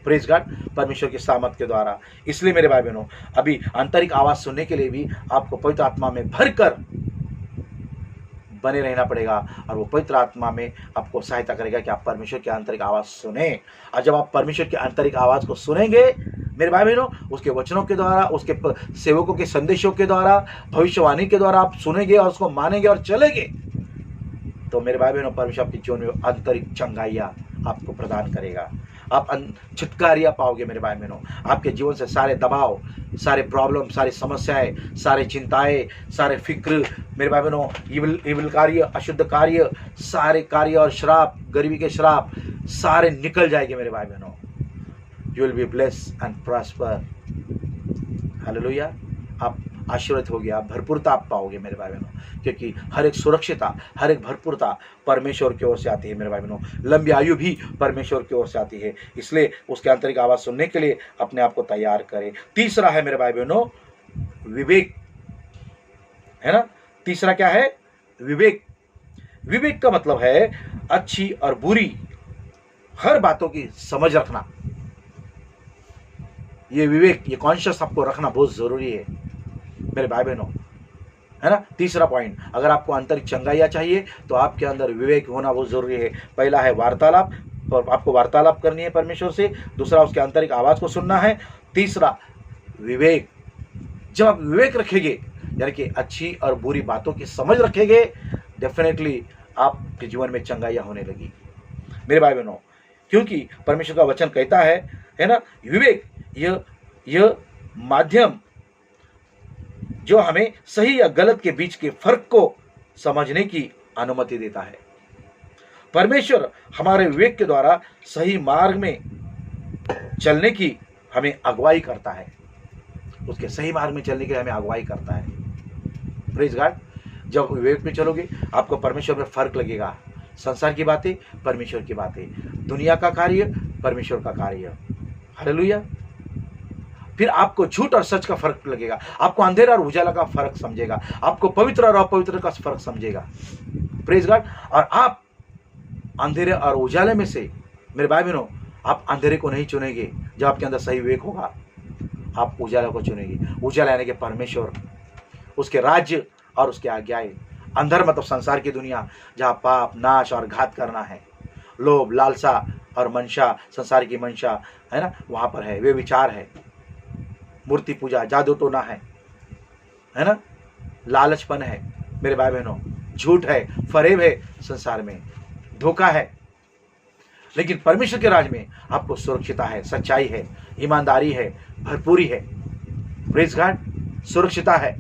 प्रेज गॉड, परमेश्वर की सामर्थ के द्वारा। इसलिए मेरे भाई बहनों, अभी आंतरिक आवाज सुनने के लिए भी आपको पवित्र आत्मा में भरकर बने रहना पड़ेगा, और वो पवित्र आत्मा में आपको सहायता करेगा कि आप परमेश्वर की आंतरिक आवाज सुने। और जब आप परमेश्वर की आंतरिक आवाज को सुनेंगे मेरे भाई बहनों, उसके वचनों के द्वारा, उसके सेवकों के संदेशों के द्वारा, भविष्यवाणी के द्वारा आप सुनेंगे और उसको मानेंगे और चलेंगे, तो मेरे भाई बहनों, परमेश्वर आपके जीवन में आंतरिक चंगाइयां आपको प्रदान करेगा। आप छुटकारियां पाओगे मेरे भाई बहनों। आपके जीवन से सारे दबाव, सारे प्रॉब्लम, सारी समस्याएं, सारे चिंताएं, सारे फिक्र मेरे भाई बहनों, इविल कार्य, अशुद्ध कार्य, सारे कार्य और श्राप, गरीबी के श्राप सारे निकल जाएंगे मेरे भाई बहनों। You will be bless and prosper. Hallelujah. आप आशीर्वादित होगे, आप भरपूरता आप पाओगे मेरे भाई बहनों, क्योंकि हर एक सुरक्षिता, हर एक भरपूरता परमेश्वर की ओर से आती है मेरे भाई बहनों। लंबी आयु भी परमेश्वर की ओर से आती है, इसलिए उसके आंतरिक आवाज़ सुनने के लिए अपने आप को तैयार करें। तीसरा है मेरे भाई बहनों विवेक, है ना। तीसरा क्या है? विवेक। विवेक का मतलब है अच्छी और बुरी हर बातों की समझ रखना। ये विवेक, ये कॉन्शियस आपको रखना बहुत जरूरी है मेरे भाई बहनों, है ना। तीसरा पॉइंट, अगर आपको आंतरिक चंगाइयाँ चाहिए तो आपके अंदर विवेक होना बहुत जरूरी है। पहला है वार्तालाप, और आपको वार्तालाप करनी है परमेश्वर से। दूसरा उसके आंतरिक आवाज को सुनना है। तीसरा विवेक। जब आप विवेक रखेंगे, यानी कि अच्छी और बुरी बातों की समझ रखेंगे, डेफिनेटली आपके जीवन में चंगाइयाँ होने लगी मेरे भाई बहनों। क्योंकि परमेश्वर का वचन कहता है ना, विवेक यह माध्यम जो हमें सही या गलत के बीच के फर्क को समझने की अनुमति देता है। परमेश्वर हमारे विवेक के द्वारा सही मार्ग में चलने की हमें अगुवाई करता है, उसके सही मार्ग में चलने के लिए हमें अगुवाई करता है। Praise God. जब विवेक में चलोगे आपको परमेश्वर में फर्क लगेगा। संसार की बातें, परमेश्वर की बातें, दुनिया का कार्य, परमेश्वर का कार्य। हालेलुया। फिर आपको झूठ और सच का फर्क लगेगा, आपको अंधेरा और उजाला का फर्क समझेगा, आपको पवित्र और अपवित्र का फर्क समझेगा। Praise God. और आप अंधेरे और उजाले में से मेरे भाई बहनों, आप अंधेरे को नहीं चुनेंगे। जब आपके अंदर सही विवेक होगा, आप उजाला को चुनेंगे। उजाला यानी कि परमेश्वर, उसके राज्य और उसके आज्ञाएं। अंधर मतलब संसार की दुनिया, जहाँ पाप, नाश और घात करना है, लोभ, लालसा और मंशा, संसार की मंशा, है ना, वहां पर है। वे विचार है, मूर्ति पूजा, जादू टोना है ना, लालचपन है मेरे भाई बहनों, झूठ है, फरेब है, संसार में धोखा है। लेकिन परमेश्वर के राज में आपको सुरक्षिता है, सच्चाई है, ईमानदारी है, भरपूरी है। Praise God. सुरक्षिता है,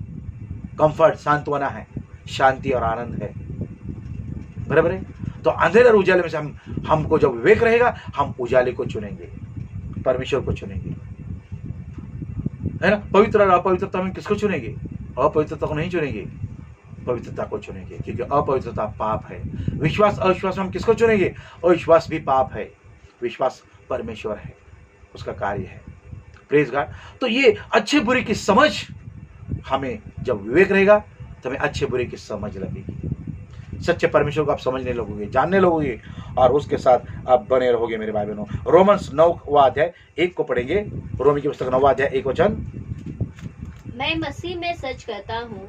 कंफर्ट, सांत्वना है, शांति और आनंद है। बराबर है। तो अंधेरे और उजाले में से हमको जब विवेक रहेगा, हम उजाले को चुनेंगे, परमेश्वर को चुनेंगे, है ना। पवित्र और अपवित्रता में किसको चुनेंगे? अपवित्रता को नहीं चुनेंगे, पवित्रता को चुनेंगे, क्योंकि अपवित्रता पाप है। विश्वास अविश्वास में हम किसको चुनेंगे? अविश्वास भी पाप है, विश्वास परमेश्वर है, उसका कार्य है। Praise God. तो ये अच्छे बुरे की समझ, हमें जब विवेक रहेगा तो हमें अच्छे बुरे की समझ लगेगी। सच्चे परमेश्वर को आप समझने लगोगे, जानने लगोगे, और उसके साथ आप बने रहोगे मेरे भाई बहनों। रोमन्स 9वां अध्याय 1 को पढ़ेंगे। रोमी की पुस्तक 9वां अध्याय 1 वचन। मैं मसीह में सच कहता हूँ,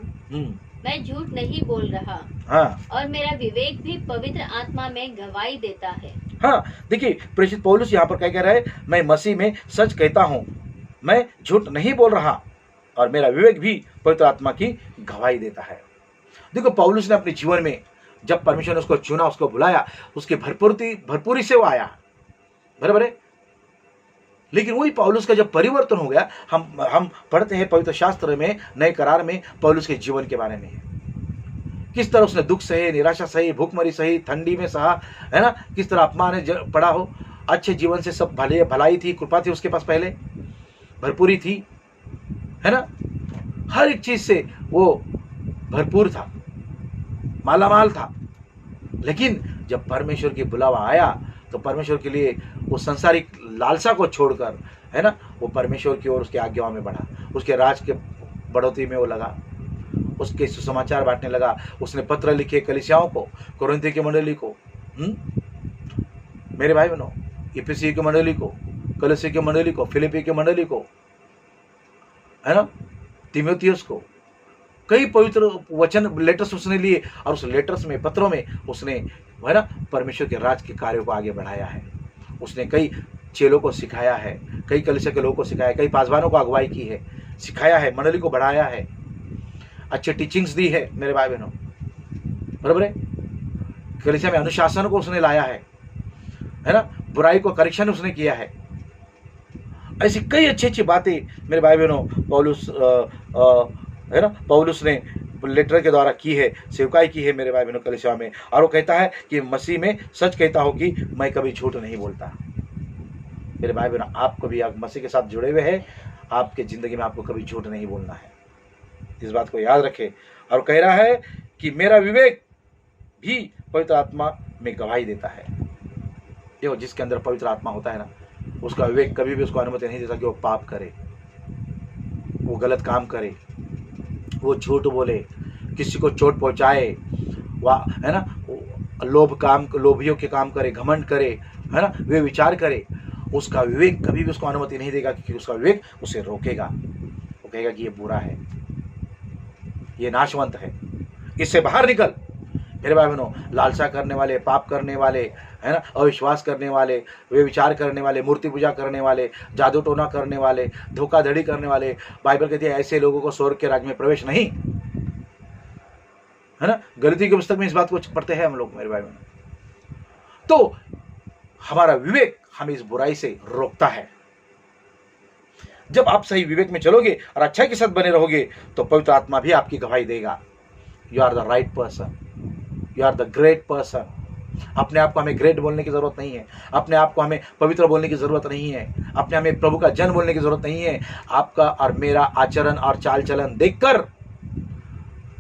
मैं झूठ नहीं बोल रहा। हाँ, और मेरा विवेक भी पवित्र आत्मा में गवाही देता है। हाँ, देखिए प्रेषित पौलुस यहाँ पर क्या कह रहा है? मैं मसीह में सच कहता हूँ, मैं झूठ नहीं बोल रहा, और मेरा विवेक भी पवित्र आत्मा की गवाही देता है। देखो पौलुस ने अपने जीवन में, जब परमेश्वर ने उसको चुना, उसको बुलाया, उसकी भरपूरी से वो आया, बराबर है। लेकिन वही पौलुस का जब परिवर्तन हो गया, हम पढ़ते हैं पवित्र शास्त्र में, नए करार में पौलुस के जीवन के बारे में है। किस तरह उसने दुख सहे, निराशा सही, भूखमरी सही, ठंडी में सहा, है ना। किस तरह अपमान पड़ा हो, अच्छे जीवन से सब भलाई थी, कृपा थी उसके पास, पहले भरपूरी थी, है ना। हर एक चीज से वो भरपूर था, मालामाल था। लेकिन जब परमेश्वर की बुलावा आया तो परमेश्वर के लिए वो संसारिक लालसा को छोड़कर, है ना, वो परमेश्वर की ओर, उसके आज्ञाओं में बढ़ा, उसके राज के बढ़ोतरी में वो लगा, उसके सुसमाचार बांटने लगा। उसने पत्र लिखे कलीसियाओं को, कोरिन्थ की मंडली को, मेरे भाई बहनों, इफिसी की मंडली को, कलीसिया की मंडली को, फिलिपी की मंडली को, है ना, तीमुथियुस को, कई पवित्र वचन लेटर्स उसने लिए, और उस लेटर्स में, पत्रों में उसने, है ना, परमेश्वर के राज के कार्यों को आगे बढ़ाया है। उसने कई चेलों को सिखाया है, कई कलीसिया के लोगों को सिखाया, कई पासवानों को अगुवाई की है, सिखाया है, मंडली को बढ़ाया है, अच्छे टीचिंग्स दी है मेरे भाई बहनों, बराबर है। कलीसिया में अनुशासन को उसने लाया है ना, बुराई को करेक्शन उसने किया है। ऐसी कई अच्छी अच्छी बातें मेरे भाई बहनों पौलुस, है ना, पौलुस ने लेटर के द्वारा की है, सेवकाई की है मेरे भाई बहनों कलीसिया में। और वो कहता है कि मसीह में सच कहता हूँ कि मैं कभी झूठ नहीं बोलता। मेरे भाई बहनों, आपको भी आप मसीह के साथ जुड़े हुए हैं, आपके ज़िंदगी में आपको कभी झूठ नहीं बोलना है, इस बात को याद रखें। और कह रहा है कि मेरा विवेक भी पवित्र आत्मा में गवाही देता है। देखो, जिसके अंदर पवित्र आत्मा होता है ना, उसका विवेक कभी भी उसको अनुमति नहीं देता कि वो पाप करे, वो गलत काम करे, वो झूठ बोले, किसी को चोट पहुंचाए, वाह, है ना, लोभियों के काम करे, घमंड करे, है ना, वे विचार करे। उसका विवेक कभी भी उसको अनुमति नहीं देगा, क्योंकि उसका विवेक उसे रोकेगा। वो कहेगा कि ये बुरा है, ये नाशवंत है, इससे बाहर निकल। मेरे भाई बहनों, लालसा करने वाले, पाप करने वाले, है ना, अविश्वास करने वाले, वे विचार करने वाले, मूर्ति पूजा करने वाले, जादू टोना करने वाले, धोखाधड़ी करने वाले, बाइबल कहती है ऐसे लोगों को स्वर्ग के राज्य में प्रवेश नहीं, है ना। गलती की पुस्तक में इस बात को पढ़ते हैं हम लोग मेरे भाई बहनों। तो हमारा विवेक हमें इस बुराई से रोकता है। जब आप सही विवेक में चलोगे और अच्छाई के साथ बने रहोगे तो पवित्र आत्मा भी आपकी गवाही देगा, you are the right person, you are the great person. अपने आप को हमें ग्रेट बोलने की जरूरत नहीं है, अपने आप को हमें पवित्र बोलने की जरूरत नहीं है, अपने हमें प्रभु का जन बोलने की जरूरत नहीं है। आपका और मेरा आचरण और चाल चलन देखकर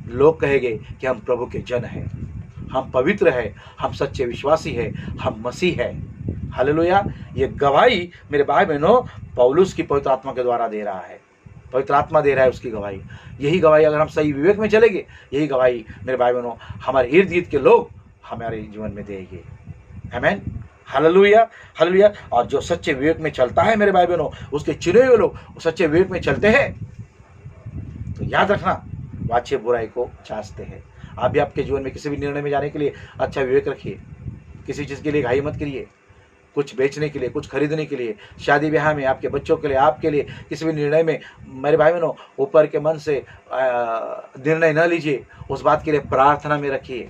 लोग कहेंगे कि हम प्रभु के जन हैं, हम पवित्र हैं, हम सच्चे विश्वासी हैं, हम मसीह हैं। हालेलुया। ये गवाही मेरे भाई बहनों पौलुस की पवित्र आत्मा के द्वारा दे रहा है, पवित्र आत्मा दे रहा है उसकी गवाही। यही गवाही अगर हम सही विवेक में चलेंगे, यही गवाही मेरे भाई बहनों हमारे इर्द गिर्द के लोग हमारे जीवन में देंगे। आमीन, हालेलुया, हालेलुया। और जो सच्चे विवेक में चलता है मेरे भाई बहनों, उसके चुने हुए लोग सच्चे विवेक में चलते हैं, तो याद रखना वो अच्छे बुराई को जांचते हैं। आप भी आपके जीवन में किसी भी निर्णय में जाने के लिए अच्छा विवेक रखिए। किसी चीज़ के लिए घाई मत करिए, कुछ बेचने के लिए, कुछ खरीदने के लिए, शादी ब्याह में, आपके बच्चों के लिए, आपके लिए, किसी भी निर्णय में मेरे भाई बहनों ऊपर के मन से निर्णय न लीजिए। उस बात के लिए प्रार्थना में रखिए,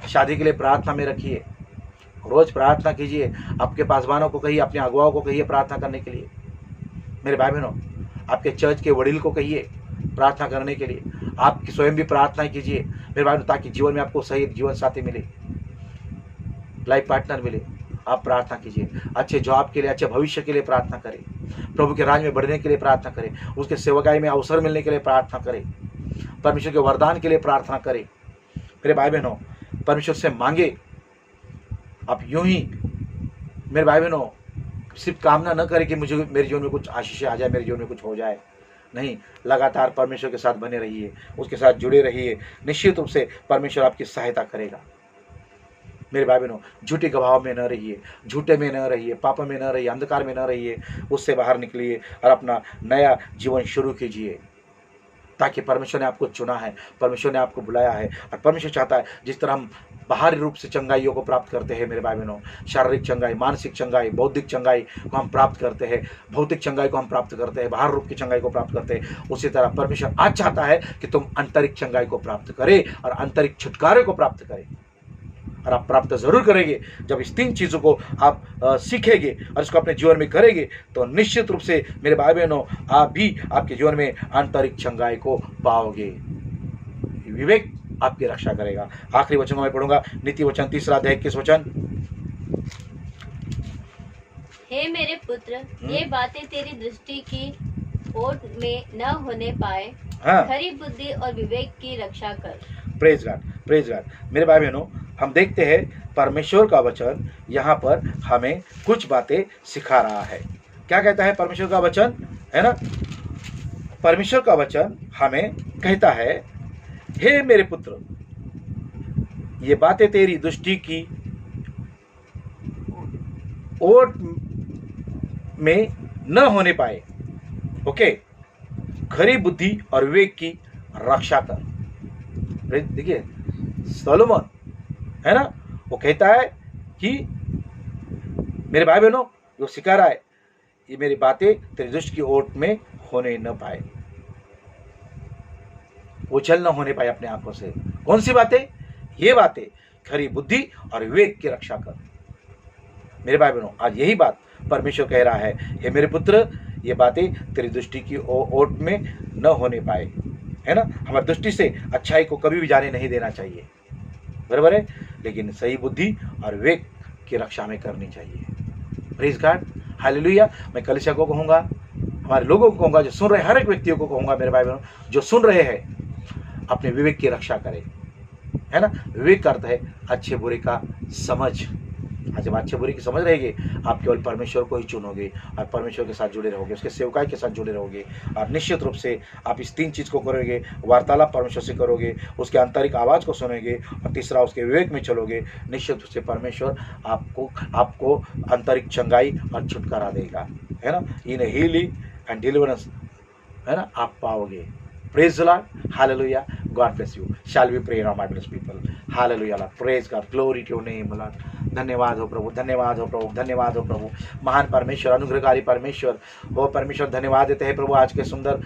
शादी के लिए प्रार्थना में रखिए, रोज प्रार्थना कीजिए। आपके पासवानों को कहिए, अपने अगुवाओं को कहिए प्रार्थना करने के लिए। मेरे भाई बहनों, आपके चर्च के वडील को कहिए प्रार्थना करने के लिए। आप स्वयं भी प्रार्थना कीजिए मेरे भाई, ताकि जीवन में आपको सही जीवन साथी मिले, लाइफ पार्टनर मिले। आप प्रार्थना कीजिए, अच्छे जॉब के लिए, अच्छे भविष्य के लिए प्रार्थना करें, प्रभु के राज में बढ़ने के लिए प्रार्थना करें, उसके सेवकाई में अवसर मिलने के लिए प्रार्थना करें, परमेश्वर के वरदान के लिए प्रार्थना करें। मेरे भाई बहनों, परमेश्वर से मांगे। आप यूं ही मेरे भाई बहनों सिर्फ कामना न करें कि मुझे मेरे जीवन में कुछ आशीष आ जाए, मेरे जीवन में कुछ हो जाए। नहीं, लगातार परमेश्वर के साथ बने रहिए, उसके साथ जुड़े रहिए। निश्चित रूप से परमेश्वर आपकी सहायता करेगा। मेरे भाई बहनों, झूठे गवाह में न रहिए, झूठे में न रहिए, पाप में न रहिए, अंधकार में न रहिए। उससे बाहर निकलिए और अपना नया जीवन शुरू कीजिए, ताकि परमेश्वर ने आपको चुना है, परमेश्वर ने आपको बुलाया है। और परमेश्वर चाहता है जिस तरह हम बाहरी रूप से चंगाइयों को प्राप्त करते हैं मेरे भाई बहनों, शारीरिक चंगाई, मानसिक चंगाई, बौद्धिक चंगाई को हम प्राप्त करते हैं, भौतिक चंगाई को हम प्राप्त करते हैं, बाहर रूप की चंगाई को प्राप्त करते हैं, उसी तरह परमेश्वर आज चाहता है कि तुम आंतरिक चंगाई को प्राप्त करें और आंतरिक छुटकारे को प्राप्त करें। और आप प्राप्त जरूर करेंगे जब इस तीन चीज़ों को आप सीखेंगे और इसको अपने जीवन में करेंगे, तो निश्चित रूप से मेरे भाई बहनों आप भी आपके जीवन में आंतरिक चंगाई को पाओगे। विवेक आपकी रक्षा करेगा। आखिरी वचन में पढ़ूंगा, नीति वचन 3 अध्याय 21 वचन। हे मेरे पुत्र, ये बातें तेरी दृष्टि की ओट में न होने पाए, खरी बुद्धि और विवेक की रक्षा कर। Praise God, praise God. मेरे भाई बहनों, हम देखते हैं परमेश्वर का वचन यहाँ पर हमें कुछ बातें सिखा रहा है। क्या कहता है परमेश्वर का वचन, है ना? परमेश्वर का वचन हमें कहता है, हे मेरे पुत्र, ये बातें तेरी दृष्टि की ओट में न होने पाए, ओके, खरी बुद्धि और विवेक की रक्षा कर। देखिए सोलोमन, है ना, वो कहता है कि मेरे भाई बहनों, जो सिखा रहा है, ये मेरी बातें तेरी दृष्टि की ओट में होने न पाए, उछल न होने पाए अपने आंखों से। कौन सी बातें? ये बातें, खरी बुद्धि और विवेक की रक्षा कर। मेरे भाई बहनों, आज यही बात परमेश्वर कह रहा है, हे मेरे पुत्र, ये बातें तेरी दृष्टि की ओट में न होने पाए, है ना। हमारी दृष्टि से अच्छाई को कभी भी जाने नहीं देना चाहिए, बराबर है, लेकिन सही बुद्धि और विवेक की रक्षा हमें करनी चाहिए। Praise God, hallelujah. मैं कलीसिया को कहूँगा, हमारे लोगों को कहूँगा, जो सुन रहे हर एक व्यक्तियों को कहूँगा, मेरे भाई बहनों जो सुन रहे हैं, अपने विवेक की रक्षा करें, है ना। विवेक का अर्थ है अच्छे बुरे का समझ। जब अच्छे बुरे की समझ रहेगी, आप केवल परमेश्वर को ही चुनोगे और परमेश्वर के साथ जुड़े रहोगे, उसके सेवकाई के साथ जुड़े रहोगे, और निश्चित रूप से आप इस 3 चीज़ को करोगे। वार्तालाप परमेश्वर से करोगे, उसके आंतरिक आवाज़ को सुनोगे, और तीसरा उसके विवेक में चलोगे। निश्चित रूप से परमेश्वर आपको आंतरिक चंगाई और छुटकारा देगा, है ना। इन हीलिंग एंड डिलीवरेंस, है ना, आप पाओगे। Praise the Lord. Hallelujah. God bless you. Shall we pray now, my blessed people? Hallelujah, Lord. Praise God. Glory to your name, Lord. धन्यवाद हो प्रभु, धन्यवाद हो प्रभु, धन्यवाद हो प्रभु। महान परमेश्वर, अनुग्रहकारी परमेश्वर, वो परमेश्वर धन्यवाद देते हैं प्रभु आज के सुंदर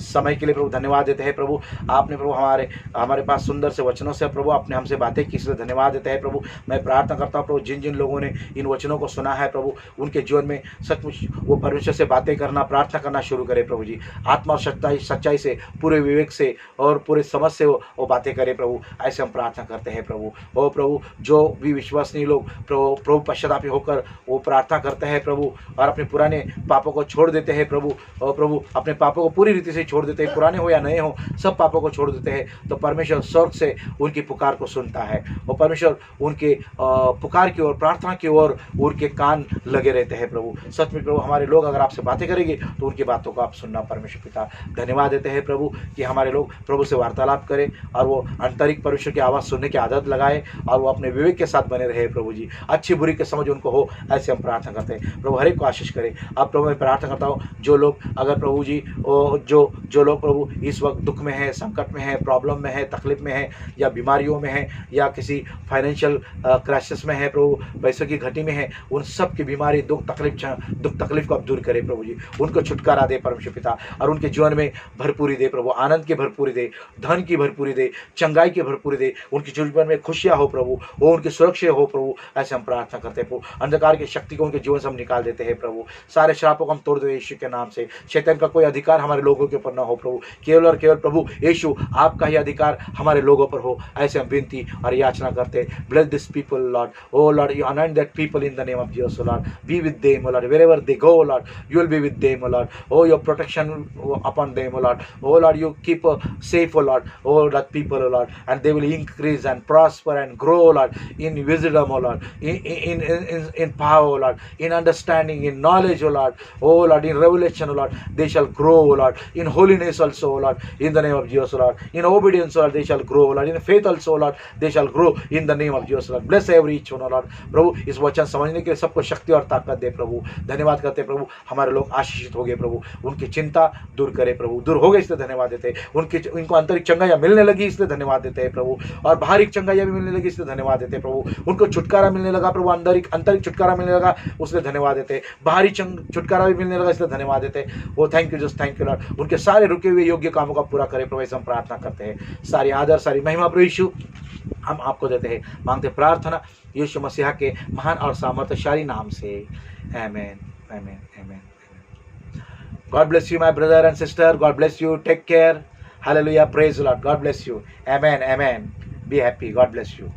समय के लिए प्रभु। धन्यवाद देते हैं प्रभु, आपने प्रभु हमारे पास सुंदर से वचनों से प्रभु आपने हमसे बातें की, इसलिए धन्यवाद देते हैं प्रभु। मैं प्रार्थना करता हूँ प्रभु, जिन जिन लोगों ने इन वचनों को सुना है प्रभु, उनके जीवन में सचमुच वो परमेश्वर से बातें करना, प्रार्थना करना शुरू करे प्रभु जी। आत्मा और सच्चाई से, पूरे विवेक से और पूरे समझ से वो बातें करे प्रभु। ऐसे हम प्रार्थना करते हैं प्रभु। ओ प्रभु, जो भी विश्वसनीय लोग प्रभु पश्चातापी होकर वो प्रार्थना करते हैं प्रभु, और अपने पुराने पापों को छोड़ देते हैं प्रभु, और प्रभु अपने पापों को पूरी रीति से छोड़ देते हैं, पुराने हो या नए हो, सब पापों को छोड़ देते हैं, तो परमेश्वर स्वर्ग से उनकी पुकार को सुनता है। और परमेश्वर उनके पुकार की ओर, प्रार्थना की ओर उनके कान लगे रहते हैं प्रभु। सच में प्रभु, हमारे लोग अगर आपसे बातें करेंगे तो उनकी बातों को आप सुनना। परमेश्वर पिता धन्यवाद देते हैं प्रभु कि हमारे लोग प्रभु से वार्तालाप करें और वो आंतरिक परमेश्वर की आवाज़ सुनने की आदत लगाए, और वो अपने विवेक के साथ बने रहे प्रभु जी। अच्छी बुरी की समझ उनको हो, ऐसे हम प्रार्थना करते हैं प्रभु। हर एक को आशीष करें। अब प्रभु मैं प्रार्थना करता हूँ, जो लोग अगर प्रभु जी जो लोग प्रभु इस वक्त दुख में है, संकट में है, प्रॉब्लम में है, तकलीफ में है, या बीमारियों में है, या किसी फाइनेंशियल क्राइसिस में है प्रभु, पैसों की घटी में है, उन सब की बीमारी, दुख तकलीफ को आप दूर करें प्रभु जी। उनको छुटकारा दे परमेश्वर पिता, और उनके जीवन में भरपूरी दे प्रभु, आनंद की भरपूरी दे, धन की भरपूरी दे, चंगाई की भरपूरी दे, उनके जीवन में खुशियाँ हो प्रभु, वो उनकी सुरक्षा हो प्रभु। ऐसे हम प्रार्थना करते हैं प्रभु। अंधकार की शक्ति को उनके जीवन से हम निकाल देते हैं प्रभु। सारे श्रापों को हम तोड़ दे यीशु के नाम से। शैतान का कोई अधिकार हमारे लोगों के ऊपर न हो प्रभु, केवल और केवल प्रभु यीशु आपका ही अधिकार हमारे लोगों पर हो। ऐसे हम विनती और याचना करते हैं। Bless this people Lord, O Lord, you anoint that people in the name of Jesus Lord. Be with them O Lord, wherever they go lord, you will be with them o lord. Oh, your protection upon them o lord. Oh lord, you keep safe o lord, oh that people o lord, and they will increase and prosper and grow o lord, in wisdom o lord, in power o lord, in understanding, in knowledge o lord, oh lord, in revelation o lord, they shall grow o lord, in holiness also o lord, in the name of Jesus o lord, in obedience o lord, they shall grow o lord, in faith also o lord, they shall grow in the name of Jesus o lord. Bless every each one o lord. प्रभु इस वचन समझने के लिए सबको शक्ति और ताकत दे प्रभु। धन्यवाद करते प्रभु, हमारे लोग आशीषित हो गए प्रभु, उनकी चिंता दूर करे प्रभु, दूर हो गए इसलिए धन्यवाद देते हैं। उनको आंतरिक चंगाइयाँ मिलने लगी इसलिए धन्यवाद देते हैं प्रभु, और बाहरी चंगाइयाँ भी मिलने लगी इसलिए धन्यवाद देते हैं प्रभु। उनको छुटकारा मिलने लगा प्रभु, आंतरिक छुटकारा मिलने लगा उसलिए धन्यवाद देते हैं। बाहरी छुटकारा भी मिलने लगा इसलिए धन्यवाद देते हैं। वो thank you, just thank you Lord. उनके सारे रुके हुए योग्य कामों का पूरा करे प्रभु, ऐसे हम प्रार्थना करते हैं। सारी आदर, सारी महिमा प्रभु यीशु हम आपको देते हैं, मांगते प्रार्थना यीशु मसीहा के महान और सामर्थ्यशाली नाम से। आमेन, आमेन, आमेन। God bless you, my brother and sister. God bless you. Take care. Hallelujah. Praise the Lord. God bless you. Amen, amen. Be happy. God bless you.